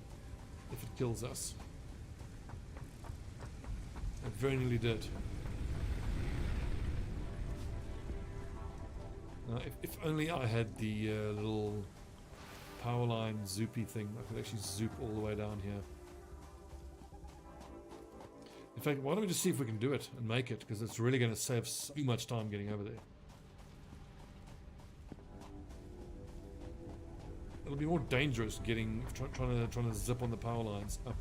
if it kills us. It very nearly did. Now, if only I had the little power line zoopy thing, I could actually zoop all the way down here. In fact, why don't we just see if we can do it and make it, because it's really going to save so much time getting over there. It'll be more dangerous getting trying to zip on the power lines up,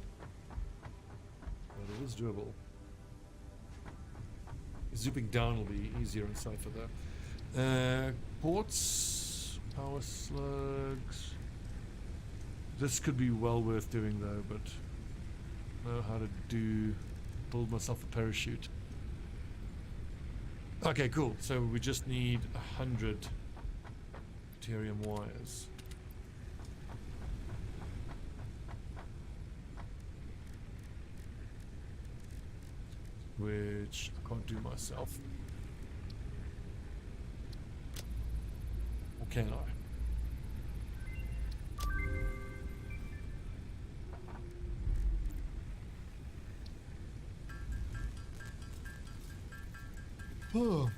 but it is doable. Zooping down will be easier and safer though. Ports, power slugs. This could be well worth doing though, but I don't know how to build myself a parachute. Okay, cool. So we just need 100 Caterium wires. Which I can't do myself. Or can I? Oh.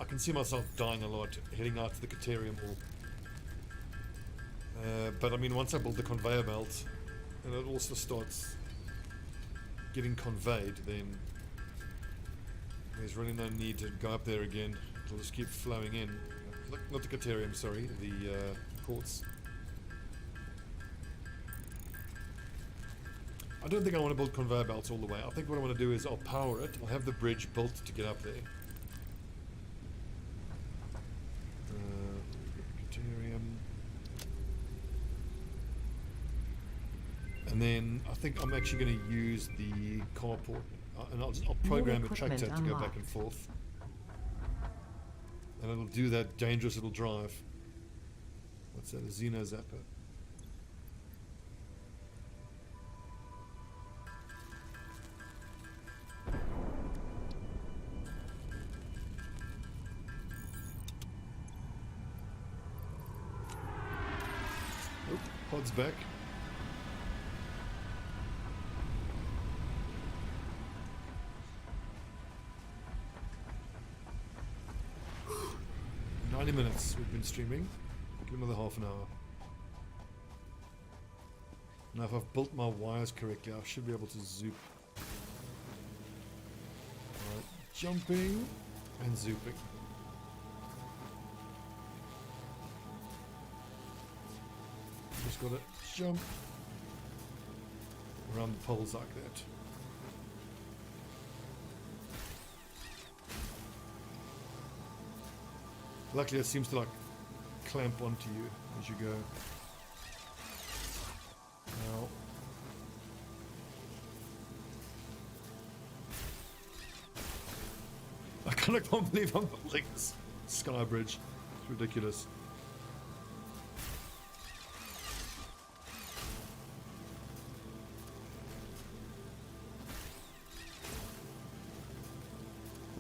I can see myself dying a lot heading out to the Caterium Ore. But I mean, once I build the conveyor belt and it also starts getting conveyed, then there's really no need to go up there again. It'll just keep flowing in. Not the Caterium, sorry, the quartz. I don't think I want to build conveyor belts all the way. I think what I want to do is I'll power it. I'll have the bridge built to get up there. Caterium. And then I think I'm actually going to use the carport. And I'll program the tractor to go back and forth. And it'll do that dangerous little drive. What's that? A Xeno Zapper. Oh, pod's back. Minutes we've been streaming. Give another half an hour. Now if I've built my wires correctly, I should be able to zoop. Alright, jumping and zooping. Just gotta jump around the poles like that. Luckily it seems to like clamp onto you as you go. Now, I kind of can't believe I'm building this sky bridge. It's ridiculous.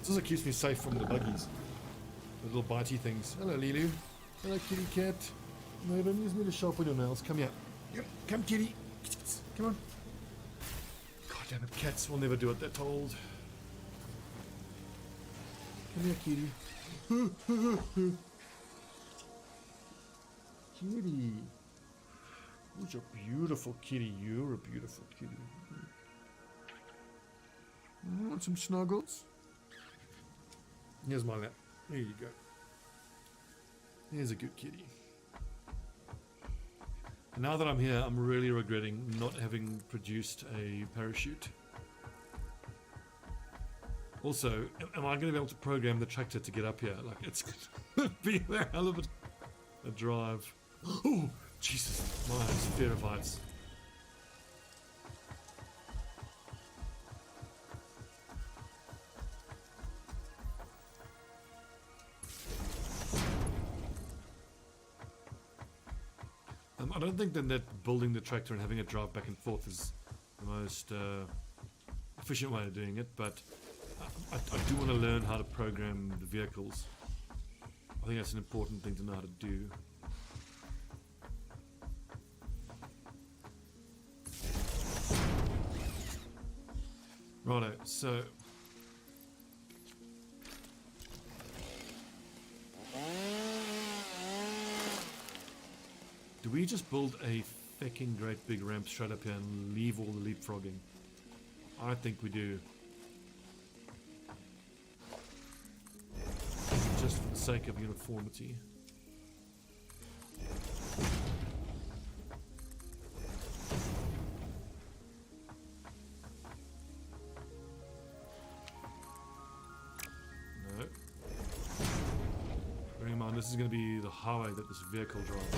This also keeps me safe from the buggies. The little bitey things. Hello, Lilu. Hello, kitty cat. No, don't use me to sharpen your nails. Come here. Yep. Come, kitty. Come on. God damn it, cats will never do what they're told. Come here, kitty. Kitty. Who's a beautiful kitty? You're a beautiful kitty. Want some snuggles? Here's my lap. There you go. There's a good kitty. And now that I'm here, I'm really regretting not having produced a parachute. Also, am I going to be able to program the tractor to get up here? Like, it's going to be a hell of a drive. Oh, Jesus. My fear of heights. I don't think that building the tractor and having it drive back and forth is the most efficient way of doing it, but I do want to learn how to program the vehicles. I think that's an important thing to know how to do. Righto, so do we just build a fucking great big ramp straight up here and leave all the leapfrogging? I think we do. Just for the sake of uniformity. No. Bearing in mind, this is going to be the highway that this vehicle drives.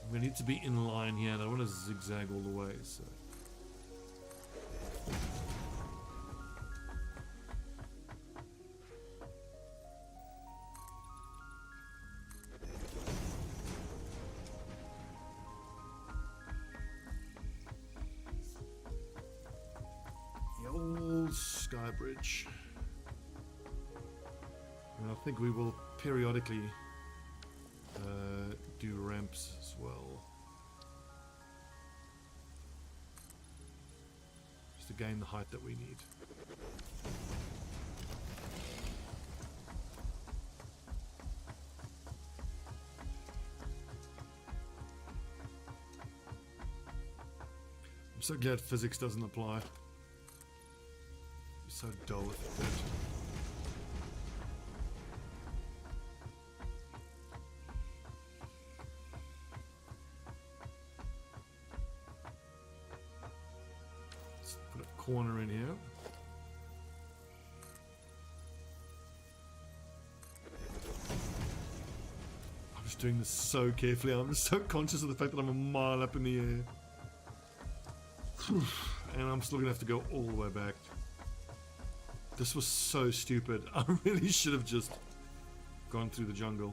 We need to be in line here, and I want to zigzag all the way, so. The old sky bridge. And I think we will periodically do ramps as well, just to gain the height that we need. I'm so glad physics doesn't apply. It's so dull if it did. Let's put a corner in here. I'm just doing this so carefully. I'm so conscious of the fact that I'm a mile up in the air. And I'm still gonna have to go all the way back. This was so stupid. I really should have just gone through the jungle.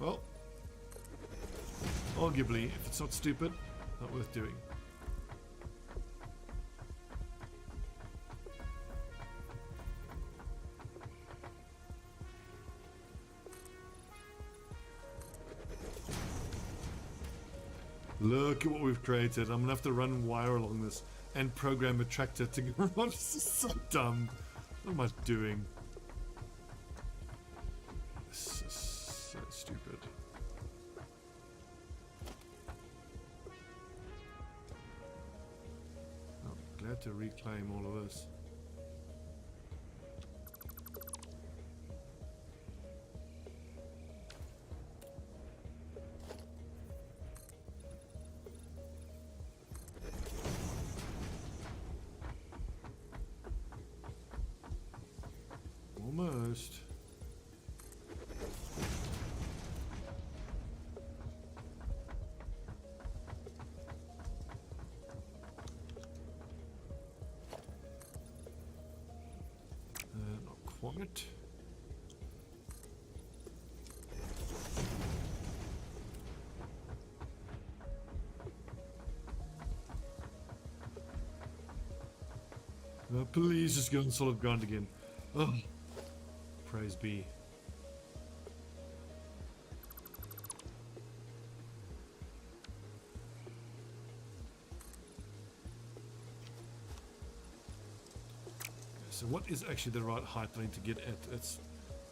Well, arguably, if it's not stupid, not worth doing. Look at what we've created. I'm gonna have to run wire along this and program a tractor to go on. This is so dumb. What am I doing? This is so stupid. I'm glad to reclaim all of this. Almost. Not quite. Please just go on solid ground again. Oh. Praise be. So what is actually the right height I need to get at? It's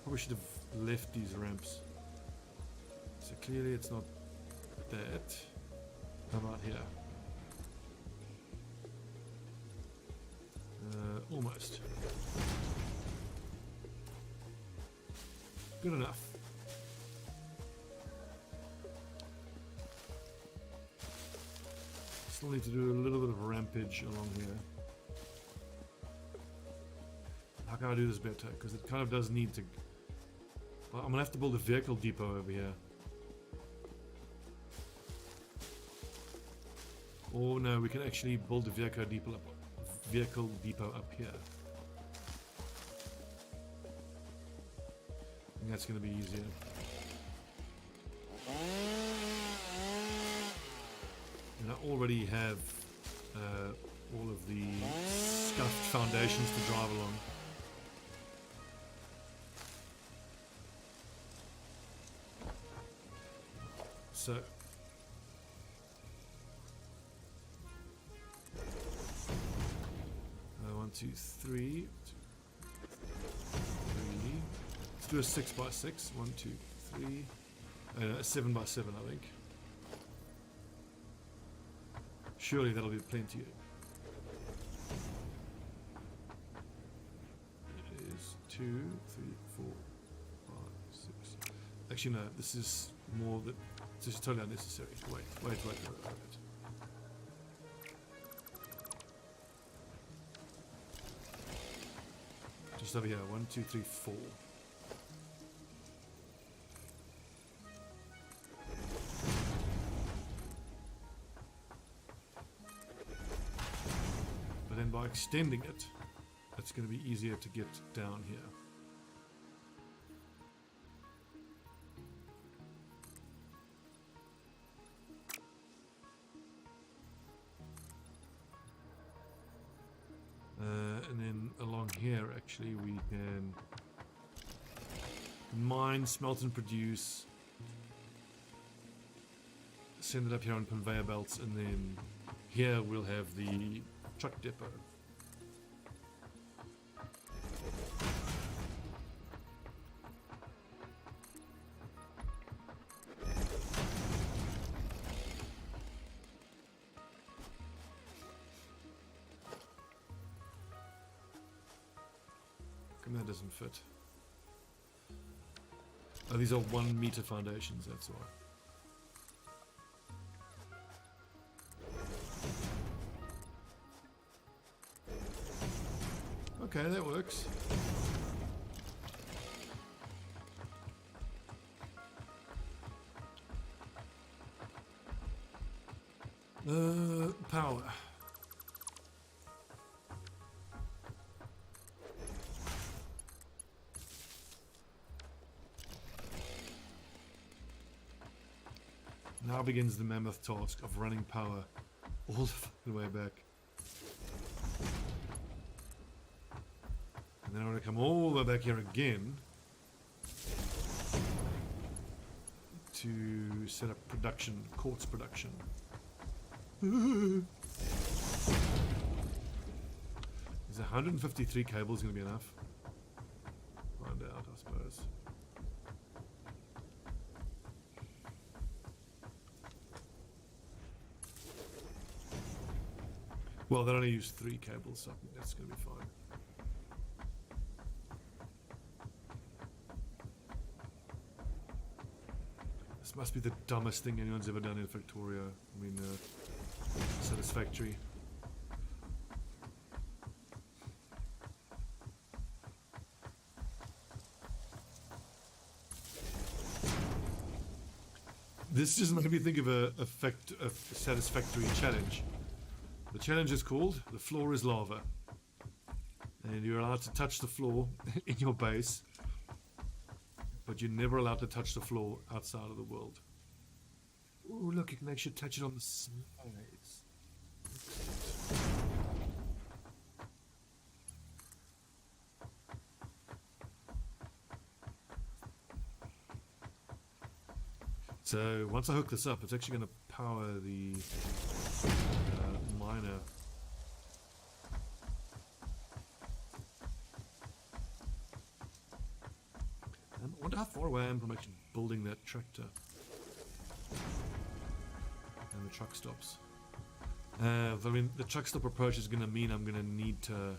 probably should have left these ramps. So clearly it's not that. How about here? Almost. Good enough. Still need to do a little bit of rampage along here. How can I do this better? Because it kind of does need to... Well, I'm gonna have to build a vehicle depot over here. Or no, we can actually build a vehicle depot up here. I think that's going to be easier. And I already have all of the scuffed foundations to drive along. So 1, 2, 3. Let's do a 6 by 6. 1, 2, 3. A 7 by 7, I think. Surely that'll be plenty. It is 2, 3, 4, 5, 6. Actually, no. This is more that. This is totally unnecessary. Wait. Just over here. 1, 2, 3, 4. But then by extending it, it's going to be easier to get down here. And then along here, actually, we can mine, smelt and produce, send it up here on conveyor belts, and then here we'll have the truck depot. doesn't fit. Oh, these are 1 meter foundations, that's why. Okay, that works. Power. Now begins the mammoth task of running power all the fucking way back. And then I'm going to come all the way back here again to set up production, quartz production. Is 153 cables going to be enough? Find out, I suppose. Well, they only use 3 cables, so I think that's going to be fine. This must be the dumbest thing anyone's ever done in Victoria. I mean, Satisfactory. This just made me think of a Satisfactory challenge. The challenge is called "The Floor is Lava," and you're allowed to touch the floor in your base, but you're never allowed to touch the floor outside of the world. Ooh, look, you can actually touch it on the sides. So once I hook this up, it's actually going to power the miner. I wonder how far away I am from actually building that tractor. And the truck stops. I mean, the truck stop approach is going to mean I'm going to need to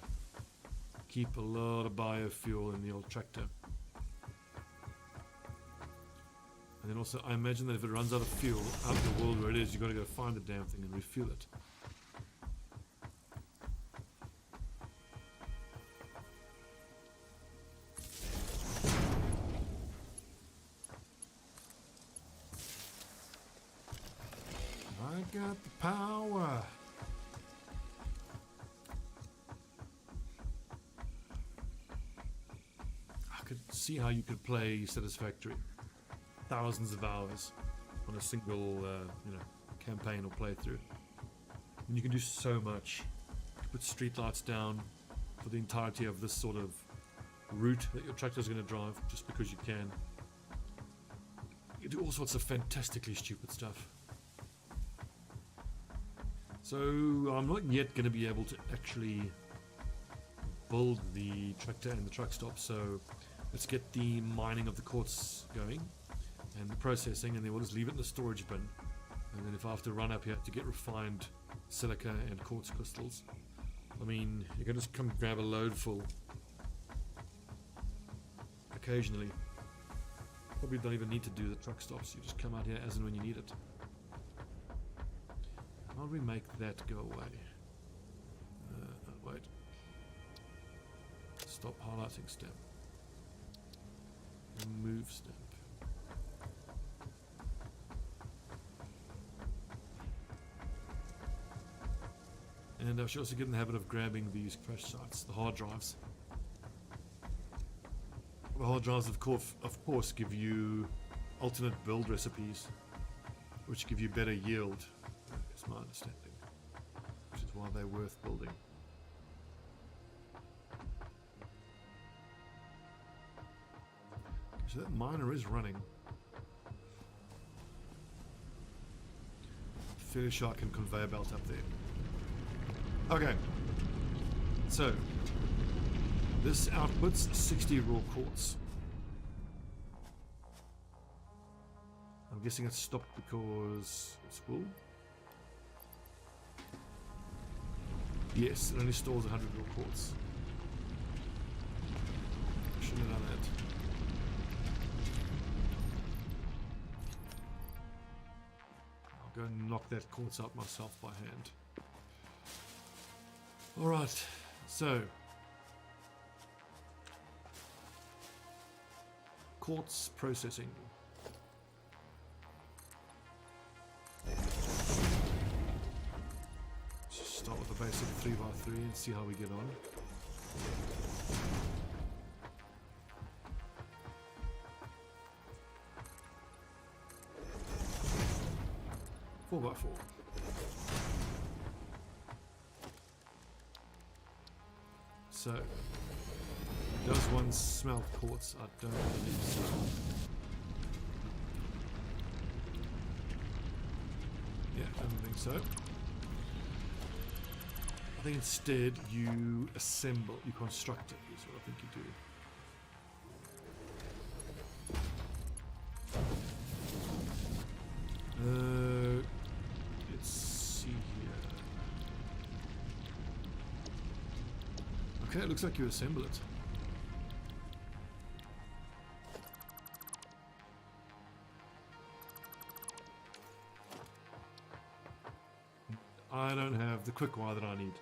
keep a lot of biofuel in the old tractor. And then also, I imagine that if it runs out of fuel out in the world where it is, you've got to go find the damn thing and refuel it. I got the power. I could see how you could play Satisfactory. Thousands of hours on a single, campaign or playthrough. And you can do so much. Put streetlights down for the entirety of this sort of route that your tractor is going to drive, just because you can. You do all sorts of fantastically stupid stuff. So I'm not yet going to be able to actually build the tractor and the truck stop. So let's get the mining of the quartz going. And the processing, and then we'll just leave it in the storage bin. And then if I have to run up here to get refined silica and quartz crystals, I mean, you can just come grab a load full occasionally. Probably don't even need to do the truck stops. You just come out here as and when you need it. How do we make that go away? Wait. Stop highlighting stamp. Remove stamp. And I should also get in the habit of grabbing these crash sites, the hard drives. The hard drives, of course, give you alternate build recipes, which give you better yield, is my understanding, which is why they're worth building. So that miner is running. Fairly sure I can conveyor belt up there. Okay, so this outputs 60 raw quartz. I'm guessing it's stopped because it's full. Yes, it only stores 100 raw quartz. I'll go and knock that quartz out myself by hand. Alright, so quartz processing. Just start with a basic 3x3 and see how we get on. Four by four. So, does one smelt quartz? I don't believe so. Yeah, I don't think so. I think instead you assemble, you construct it, is what I think you do. Let's see here. Okay, it looks like you assemble it. I don't have the quick wire that I need.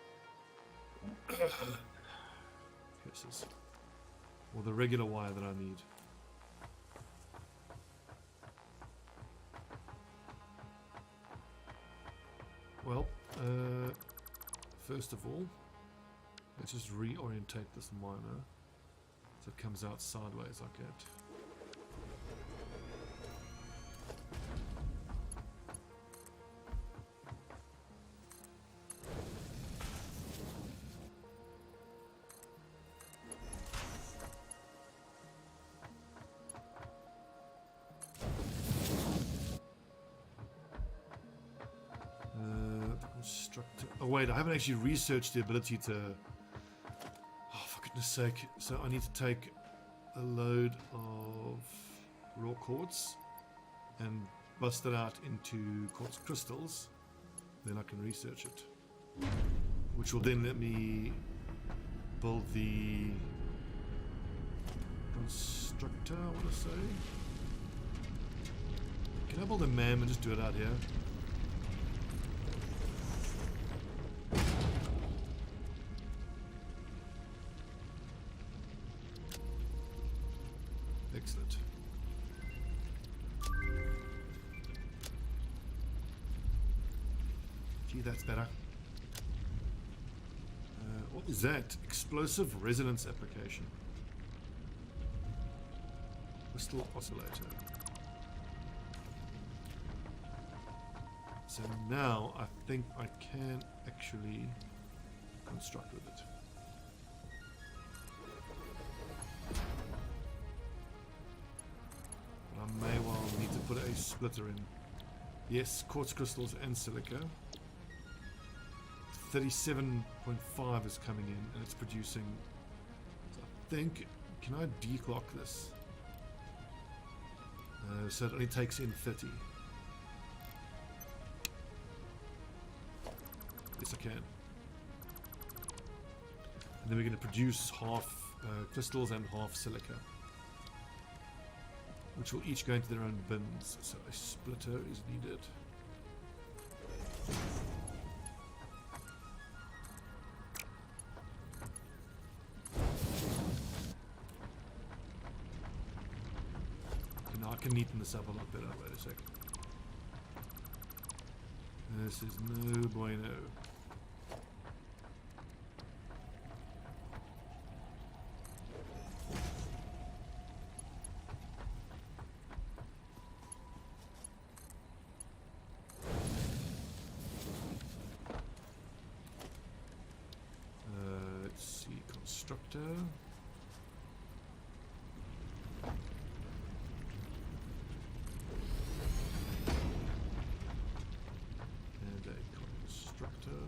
Curses. Or the regular wire that I need. Well, first of all, let's just reorientate this miner so it comes out sideways like that. Oh wait, I haven't actually researched the ability to... Oh, for goodness sake. So I need to take a load of raw quartz and bust it out into quartz crystals. Then I can research it. Which will then let me build the constructor, I want to say. Can I build a MAM and just do it out here? Excellent. Gee, that's better. What is that? Explosive resonance application. Crystal oscillator. So now I think I can actually construct with it. But I may well need to put a splitter in. Yes, quartz crystals and silica. 37.5 is coming in and it's producing. So I think, can I declock this? So it only takes in 30. Yes, I can. And then we're going to produce half crystals and half silica, which will each go into their own bins. So a splitter is needed. Okay, now I can neaten this up a lot better. Wait a second. This is no bueno. Let's see, constructor. And a constructor.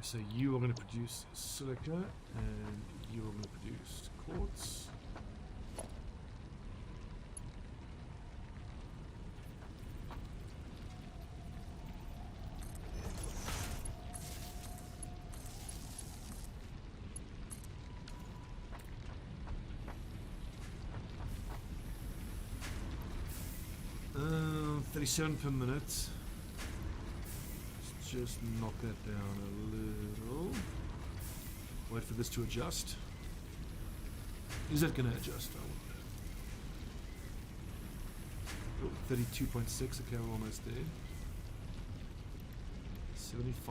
So you are going to produce silica and you are going to produce quartz. 37 per minute. Let's just knock that down a little. Wait for this to adjust. Is it going to adjust? I wonder. 32.6, okay, we're almost there. 75%,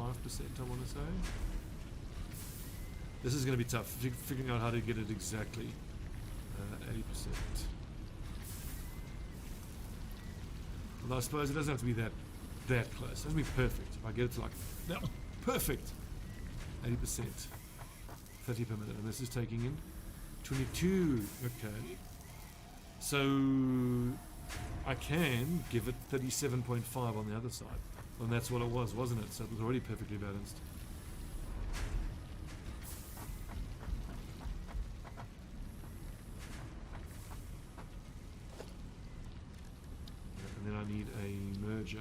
I want to say. This is going to be tough, figuring out how to get it exactly. 80%. Although I suppose it doesn't have to be that close. It doesn't be perfect. If I get it to like, no, perfect. 80%. 30 per minute. And this is taking in 22. Okay. So I can give it 37.5 on the other side. And that's what it was, wasn't it? So it was already perfectly balanced. And then I need a merger.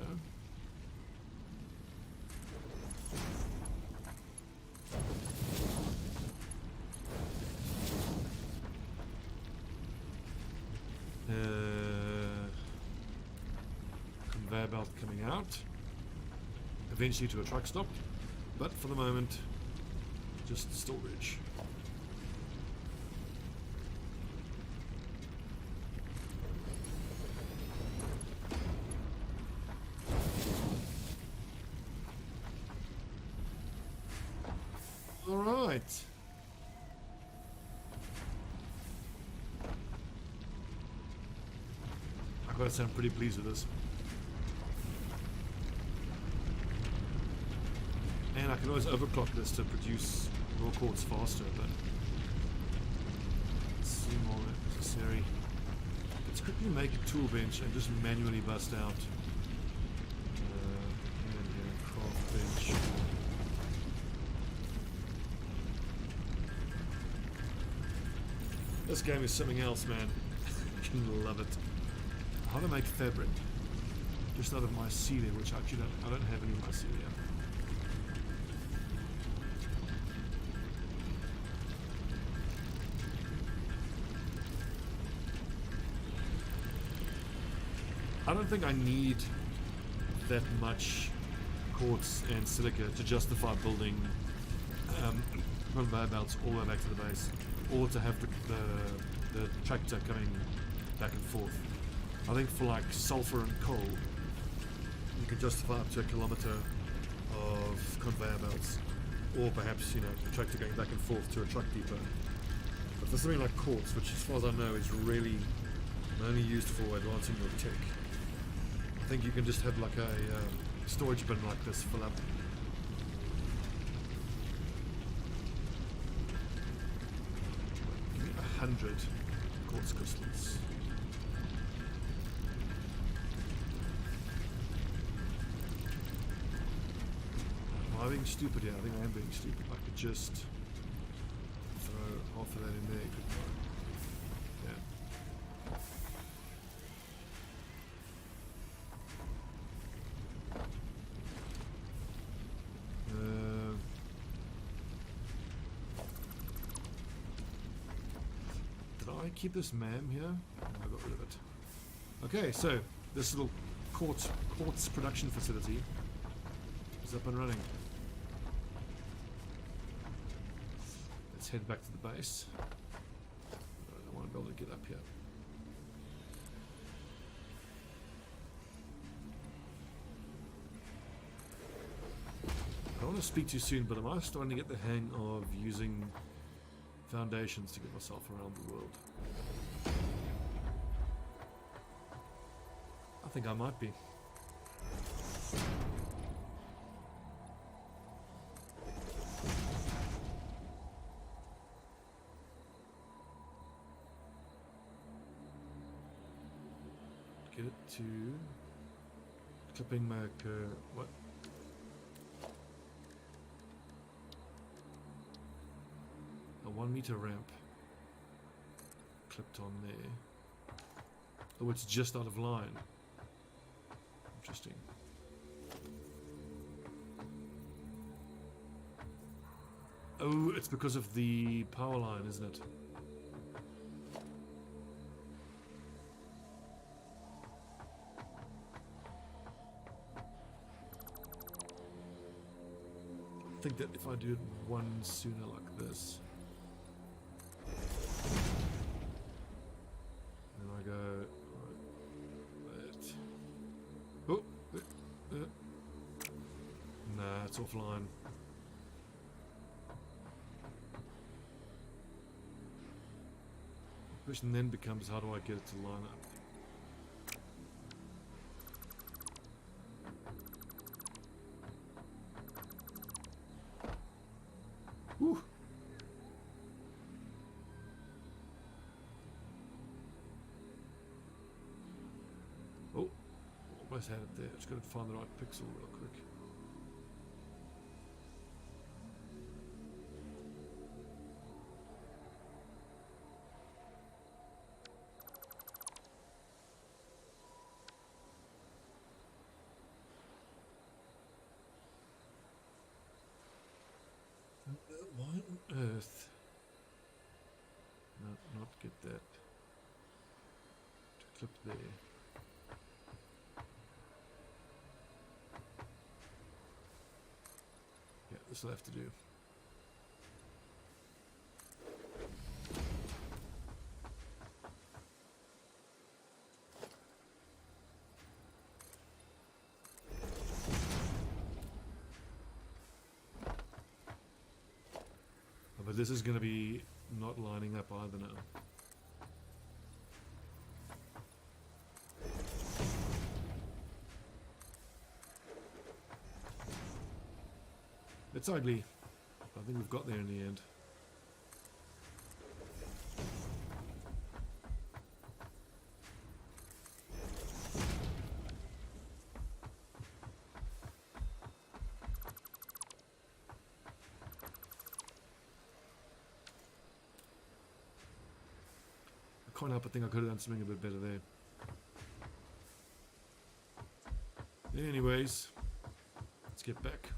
Conveyor belt coming out. Eventually to a truck stop. But for the moment, just storage. All right. I've got to say I'm pretty pleased with this. And I can always overclock this to produce raw quartz faster, but it seems more necessary. Let's quickly make a tool bench and just manually bust out. Craft bench. This game is something else, man. I can love it. How to make fabric just out of mycelia, which actually I don't have any mycelia. I don't think I need that much quartz and silica to justify building conveyor belts all the way back to the base, or to have the tractor coming back and forth. I think for like sulfur and coal, you can justify up to 1 kilometer of conveyor belts, or perhaps, you know, a tractor going back and forth to a truck depot. But for something like quartz, which as far as I know is really only used for advancing your tech, I think you can just have like a storage bin like this fill up. Give me 100 quartz crystals. Am I being stupid here? I think I am being stupid. I could just throw half of that in there, couldn't I? Yeah. Did I keep this MAM here? No, I got rid of it. Okay, so this little quartz production facility is up and running. Let's head back to the base. I don't want to be able to get up here. I don't want to speak too soon, but am I starting to get the hang of using foundations to get myself around the world? I think I might be. Get it to clipping marker. What? A 1 meter ramp clipped on there. Oh, it's just out of line. Interesting. Oh, it's because of the power line, isn't it? think that if I do it one sooner like this, then I go right, that. Oh, nah, it's offline. The question then becomes, how do I get it to line up? Whew. Oh, almost had it there. Just got to find the right pixel real quick. Why on earth? Not get that to clip there. Yeah, this will have to do. But this is going to be not lining up either now. It's ugly. I think we've got there in the end. I can't help but think I could have done something a bit better there. Anyways, let's get back.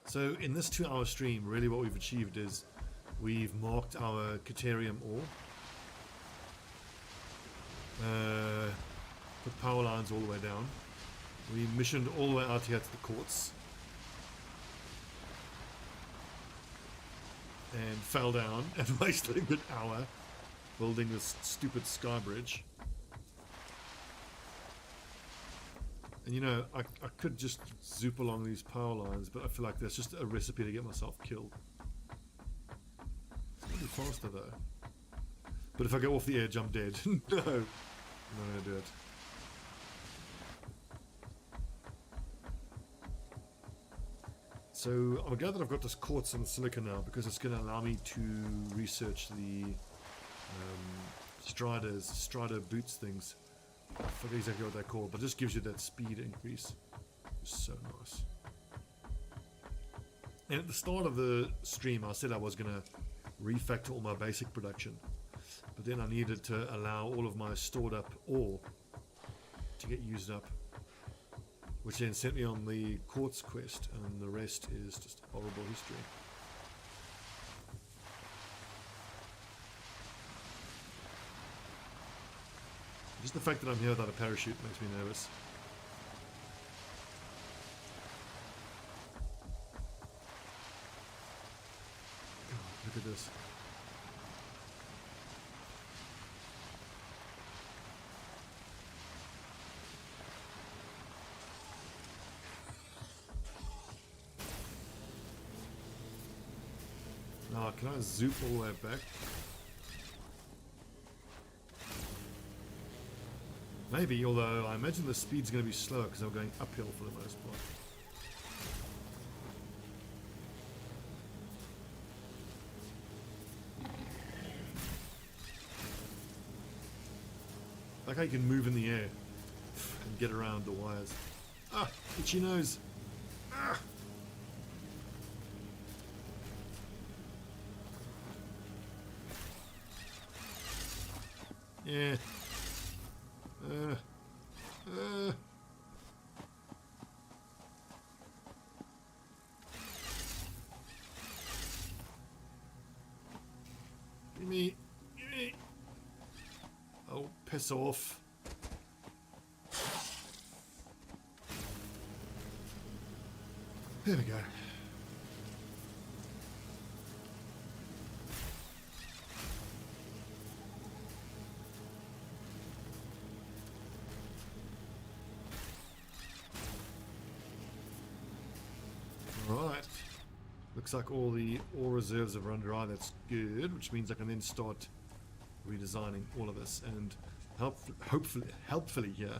So in this 2-hour stream, really what we've achieved is we've marked our Caterium Ore, put power lines all the way down. We missioned all the way out here to the quartz and fell down and wasted a good hour building this stupid sky bridge. And you know, I could just zoop along these power lines, but I feel like that's just a recipe to get myself killed. It's gonna be faster though. But if I go off the edge, I'm dead. No, I'm not gonna do it. So I'm glad that I've got this quartz and silicon now, because it's going to allow me to research the Strider boots things. I forget exactly what they're called, but it just gives you that speed increase. It's so nice. And at the start of the stream, I said I was going to refactor all my basic production, but then I needed to allow all of my stored up ore to get used up, which then sent me on the quartz quest, and the rest is just horrible history. Just the fact that I'm here without a parachute makes me nervous. God, look at this. Now, can I zoom all the way back? Maybe, although I imagine the speed's going to be slower because I'm going uphill for the most part. Like how you can move in the air and get around the wires. Ah, itchy nose. Ah. Yeah. Give me. Oh, piss off. There we go. Right. Looks like all the ore reserves are run dry. That's good, which means I can then start redesigning all of this. And helpfully here,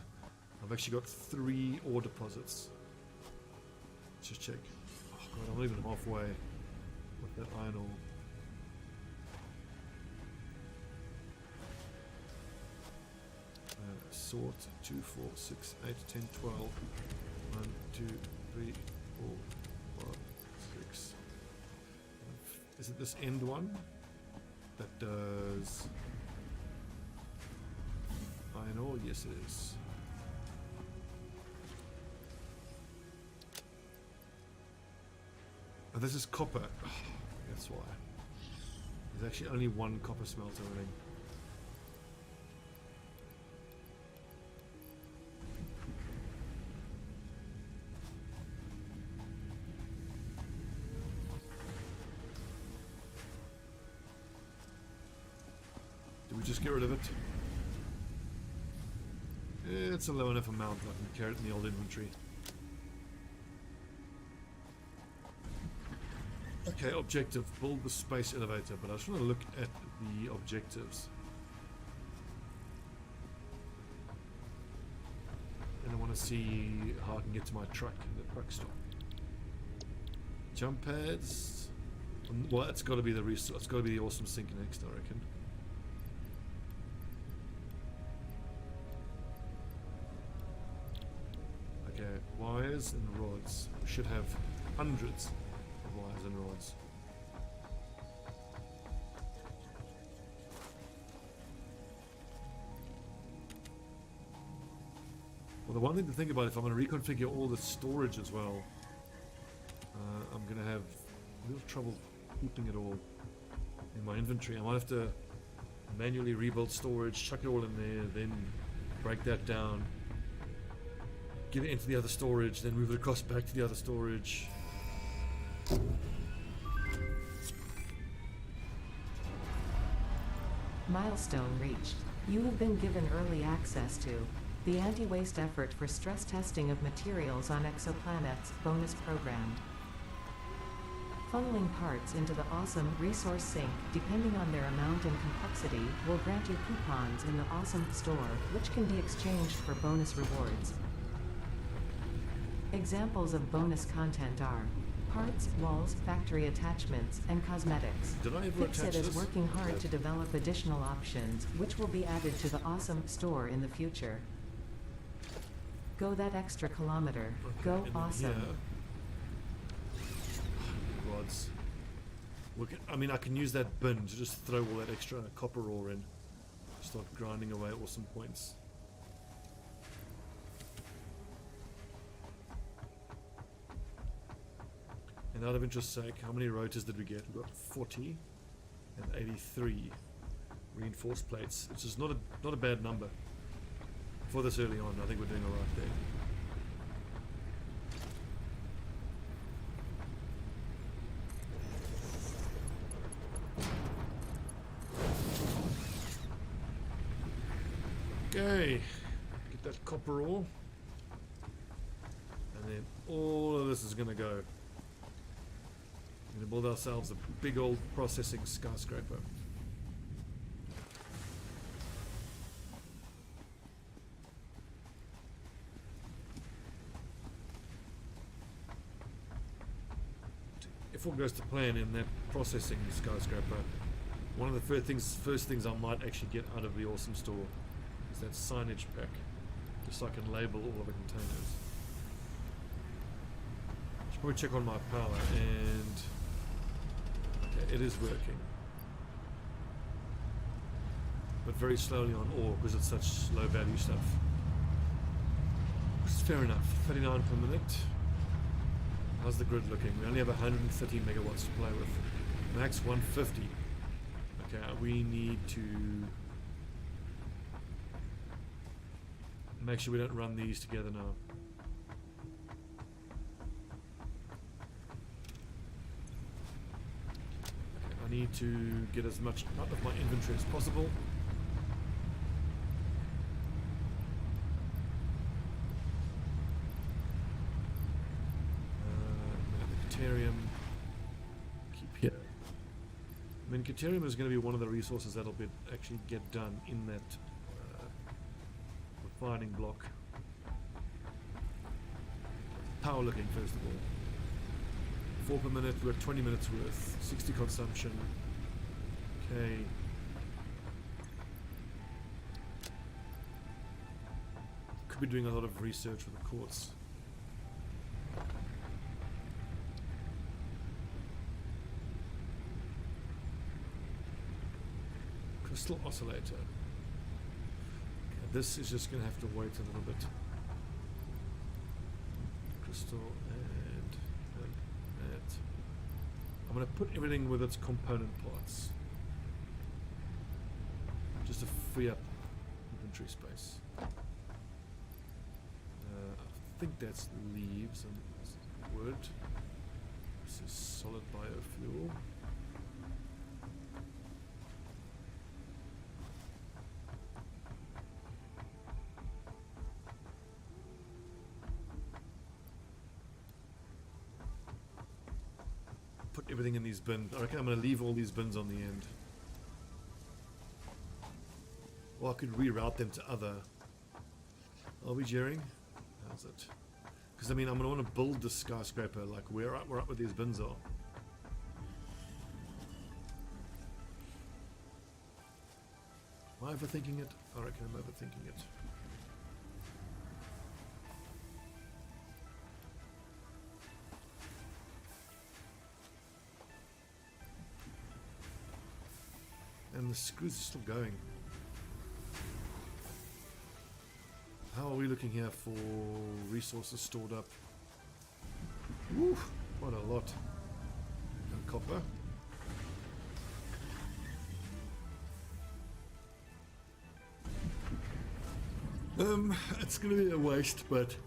I've actually got 3 ore deposits. Let's just check. Oh god, I'm not even halfway with that iron ore. Sort 2, 4, 6, 8, 10, 12. 1, 2, 3, 4, 5, 6. Is it this end one that does iron ore? Yes, it is. Oh, this is copper. Oh, that's why. There's actually only one copper smelter running. Do we just get rid of it? It's a low enough amount that I can carry it in the old inventory. Okay, objective, build the space elevator, but I just want to look at the objectives. And I want to see how I can get to my truck in the truck stop. Jump pads. Well, it's got to be the resource. It's got to be the awesome sink next, I reckon. Okay, wires and rods. We should have hundreds of wires and rods. Well, the one thing to think about, if I'm going to reconfigure all the storage as well, I'm going to have a little trouble keeping it all in my inventory. I might have to manually rebuild storage, chuck it all in there, then break that down, get it into the other storage, then move it across back to the other storage. Milestone reached. You have been given early access to the anti-waste effort for stress testing of materials on exoplanets bonus program. Funneling parts into the awesome resource sink, depending on their amount and complexity, will grant you coupons in the awesome store, which can be exchanged for bonus rewards. Examples of bonus content are parts, walls, factory attachments, and cosmetics. Did I ever attach Fixit is this? working hard to develop additional options, which will be added to the awesome store in the future. Go that extra kilometer. Okay, Go and awesome. here- rods. I mean, I can use that bin to just throw all that extra copper ore in. Start grinding away awesome points. And out of interest's sake, how many rotors did we get? We got 40 and 83 reinforced plates, which is not a bad number for this early on. I think we're doing all right there. Okay, get that copper ore, and then all of this is going to go. We're going to build ourselves a big old processing skyscraper. If all goes to plan in that processing skyscraper, one of the first things I might actually get out of the awesome store is that signage pack, just so I can label all of the containers. Should probably check on my power, and okay, it is working, but very slowly on ore because it's such low value stuff. Which is fair enough. 39 per minute. How's the grid looking? We only have 130 megawatts to play with. Max 150. Okay, we need to make sure we don't run these together now. need to get as much out of my inventory as possible. The Caterium, keep here. I mean, Caterium is going to be one of the resources that'll be actually get done in that refining block. Power looking, first of all. 4 per minute, we're at 20 minutes worth. 60 consumption. Okay. Could be doing a lot of research with the quartz. Crystal oscillator. Okay, this is just going to have to wait a little bit. Crystal and that. I'm going to put everything with its component parts, just to free up inventory space. I think that's leaves and wood. This is solid biofuel. Put everything in these bins. I reckon I'm going to leave all these bins on the end. Or I could reroute them to other. Are we jeering? How's it? Because I mean, I'm going to want to build this skyscraper like where up where these bins are. Am I overthinking it? I reckon I'm overthinking it. And the screws are still going. How are we looking here for resources stored up? Woo, quite a lot. And copper. It's gonna be a waste, but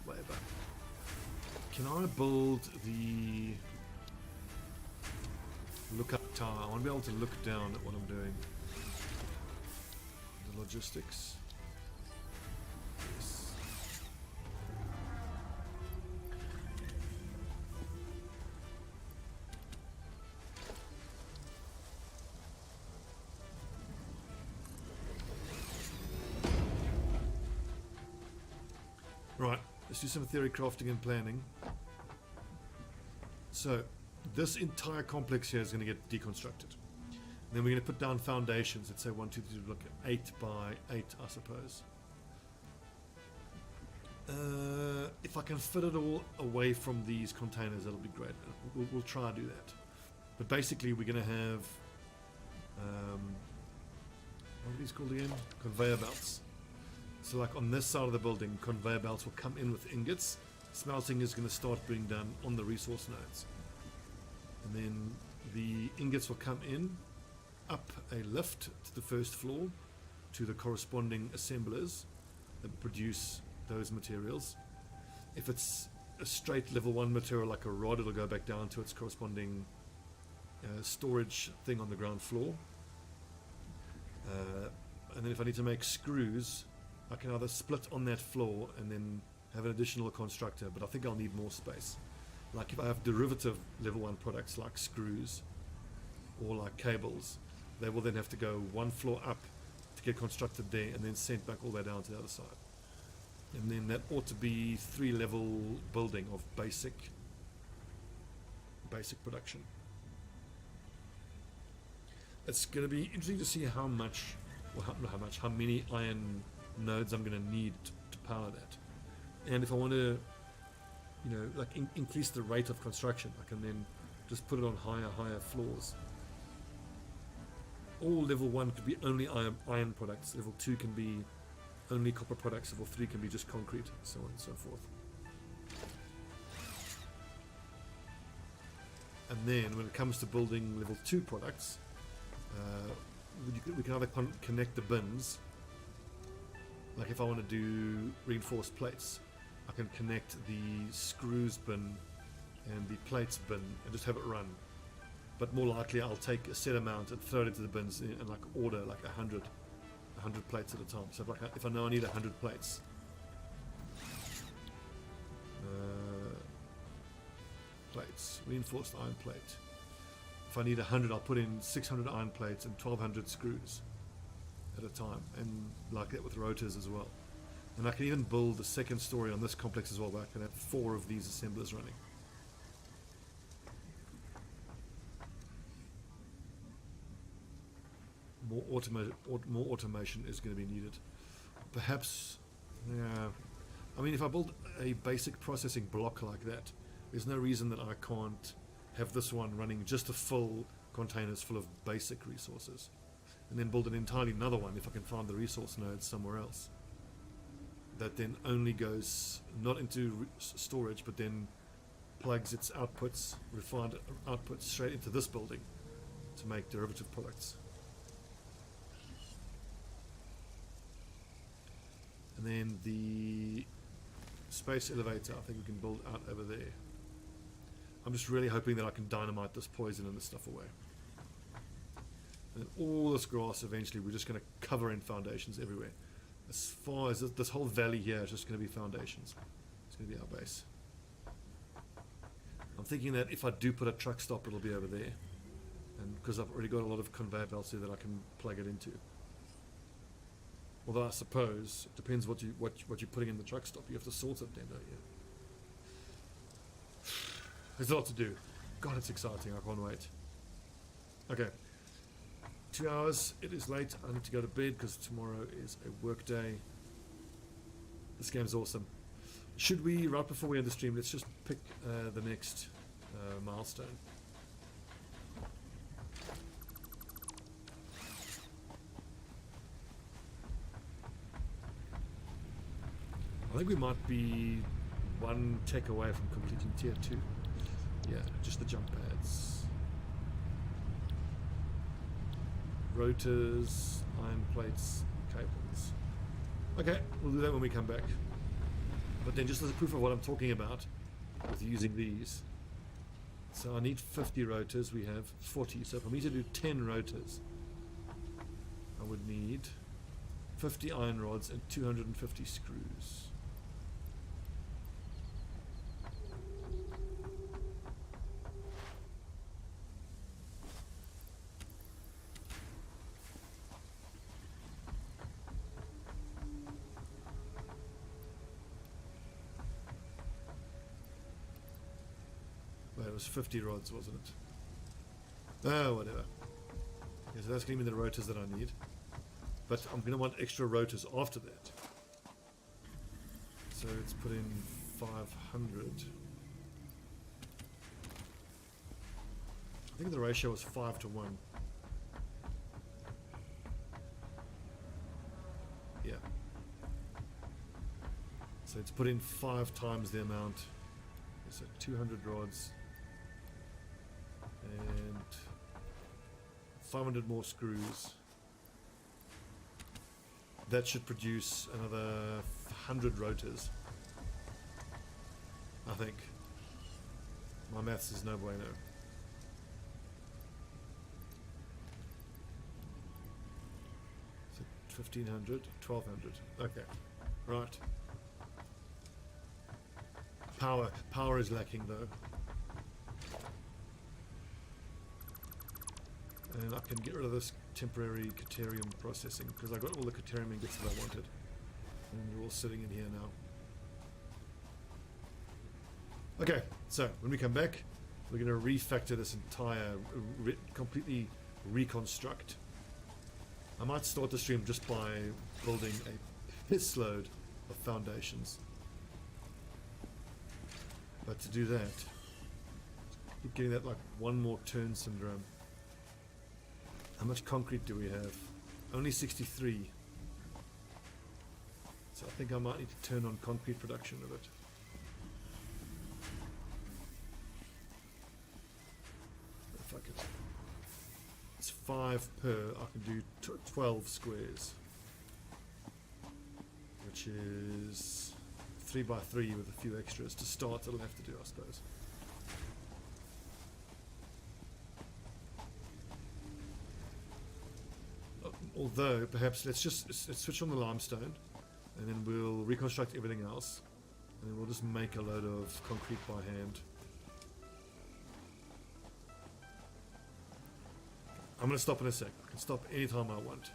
whatever. Can I build the lookup tower? I want to be able to look down at what I'm doing. The logistics. Yes. Right, let's do some theory crafting and planning. So, this entire complex here is going to get deconstructed. And then we're going to put down foundations. Let's say 1, 2, 3, look at 8 by 8, I suppose. If I can fit it all away from these containers, that'll be great. We'll try and do that. But basically, we're going to have what are these called again? Conveyor belts. So, like on this side of the building, conveyor belts will come in with ingots. Smelting is going to start being done on the resource nodes. And then the ingots will come in, up a lift to the first floor, to the corresponding assemblers that produce those materials. If it's a straight level 1 material like a rod, it'll go back down to its corresponding storage thing on the ground floor. And then if I need to make screws, I can either split on that floor and then have an additional constructor, but I think I'll need more space. Like if I have derivative level 1 products like screws or like cables, they will then have to go 1 floor up to get constructed there and then sent back all the way down to the other side. And then that ought to be 3-level building of basic production. It's going to be interesting to see how many iron nodes I'm going to need to power that. And if I want to like increase the rate of construction, I can then just put it on higher floors. All level 1 could be only iron products, level 2 can be only copper products, level 3 can be just concrete, so on and so forth. And then when it comes to building level 2 products, we can either connect the bins, like if I want to do reinforced plates, I can connect the screws bin and the plates bin and just have it run. But more likely I'll take a set amount and throw it into the bins and like order like 100 plates at a time. So if I know I need 100 plates, plates, reinforced iron plate. If I need 100, I'll put in 600 iron plates and 1200 screws at a time, and like that with rotors as well. And I can even build a second story on this complex as well, where I can have 4 of these assemblers running. More automation is going to be needed. Perhaps, yeah. I mean, if I build a basic processing block like that, there's no reason that I can't have this one running just a full containers full of basic resources, and then build an entirely another one if I can find the resource nodes somewhere else. That then only goes not into storage, but then plugs its outputs, refined outputs, straight into this building to make derivative products. And then the space elevator, I think we can build out over there. I'm just really hoping that I can dynamite this poison and this stuff away. And then all this grass, eventually, we're just going to cover in foundations everywhere. As far as this whole valley here is just going to be foundations. It's going to be our base. I'm thinking that if I do put a truck stop, it'll be over there. And because I've already got a lot of conveyor belts here that I can plug it into. Although I suppose it depends what you're putting in the truck stop. You have to sort it then, don't you? There's a lot to do. God, it's exciting. I can't wait. Okay. 2 hours. It is late. I need to go to bed because tomorrow is a work day. This game's awesome. Should we, right before we end the stream, let's just pick the next milestone. I think we might be one tech away from completing tier 2. Yeah, just the jump pads. Rotors, iron plates, cables. Okay, we'll do that when we come back. But then just as a proof of what I'm talking about with using these. So I need 50 rotors, we have 40. So for me to do 10 rotors, I would need 50 iron rods and 250 screws. It was 50 rods, wasn't it? Oh, whatever. Okay, so that's going to be the rotors that I need. But I'm going to want extra rotors after that. So let's put in 500. I think the ratio was 5 to 1. Yeah. So let's put in 5 times the amount. So 200 rods. And 500 more screws. That should produce another 100 rotors, I think. My maths is no bueno. So 1500, 1200. Okay, right. Power is lacking though. And I can get rid of this temporary Caterium processing because I got all the Caterium ingots that I wanted. And they're all sitting in here now. Okay, so when we come back, we're going to refactor this entire, completely reconstruct. I might start the stream just by building a piss load of foundations. But to do that, keep getting that like one more turn syndrome. How much concrete do we have? Only 63. So I think I might need to turn on concrete production a bit. If I could, it's 5 per. I can do 12 squares, which is 3 by 3 with a few extras to start. It'll have to do, I suppose. Although, perhaps let's switch on the limestone, and then we'll reconstruct everything else, and then we'll just make a load of concrete by hand. I'm going to stop in a sec. I can stop anytime I want.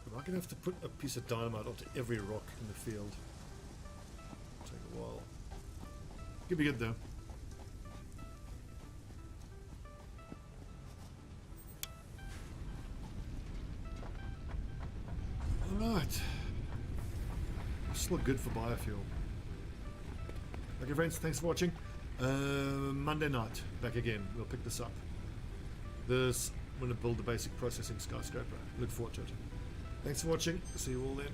I'm going to have to put a piece of dynamite onto every rock in the field. It'll take a while. Could be good though. Alright. Still good for biofuel. Okay friends, thanks for watching. Monday night, back again. We'll pick this up. I'm going to build the basic processing skyscraper. Look forward to it. Thanks for watching. See you all then.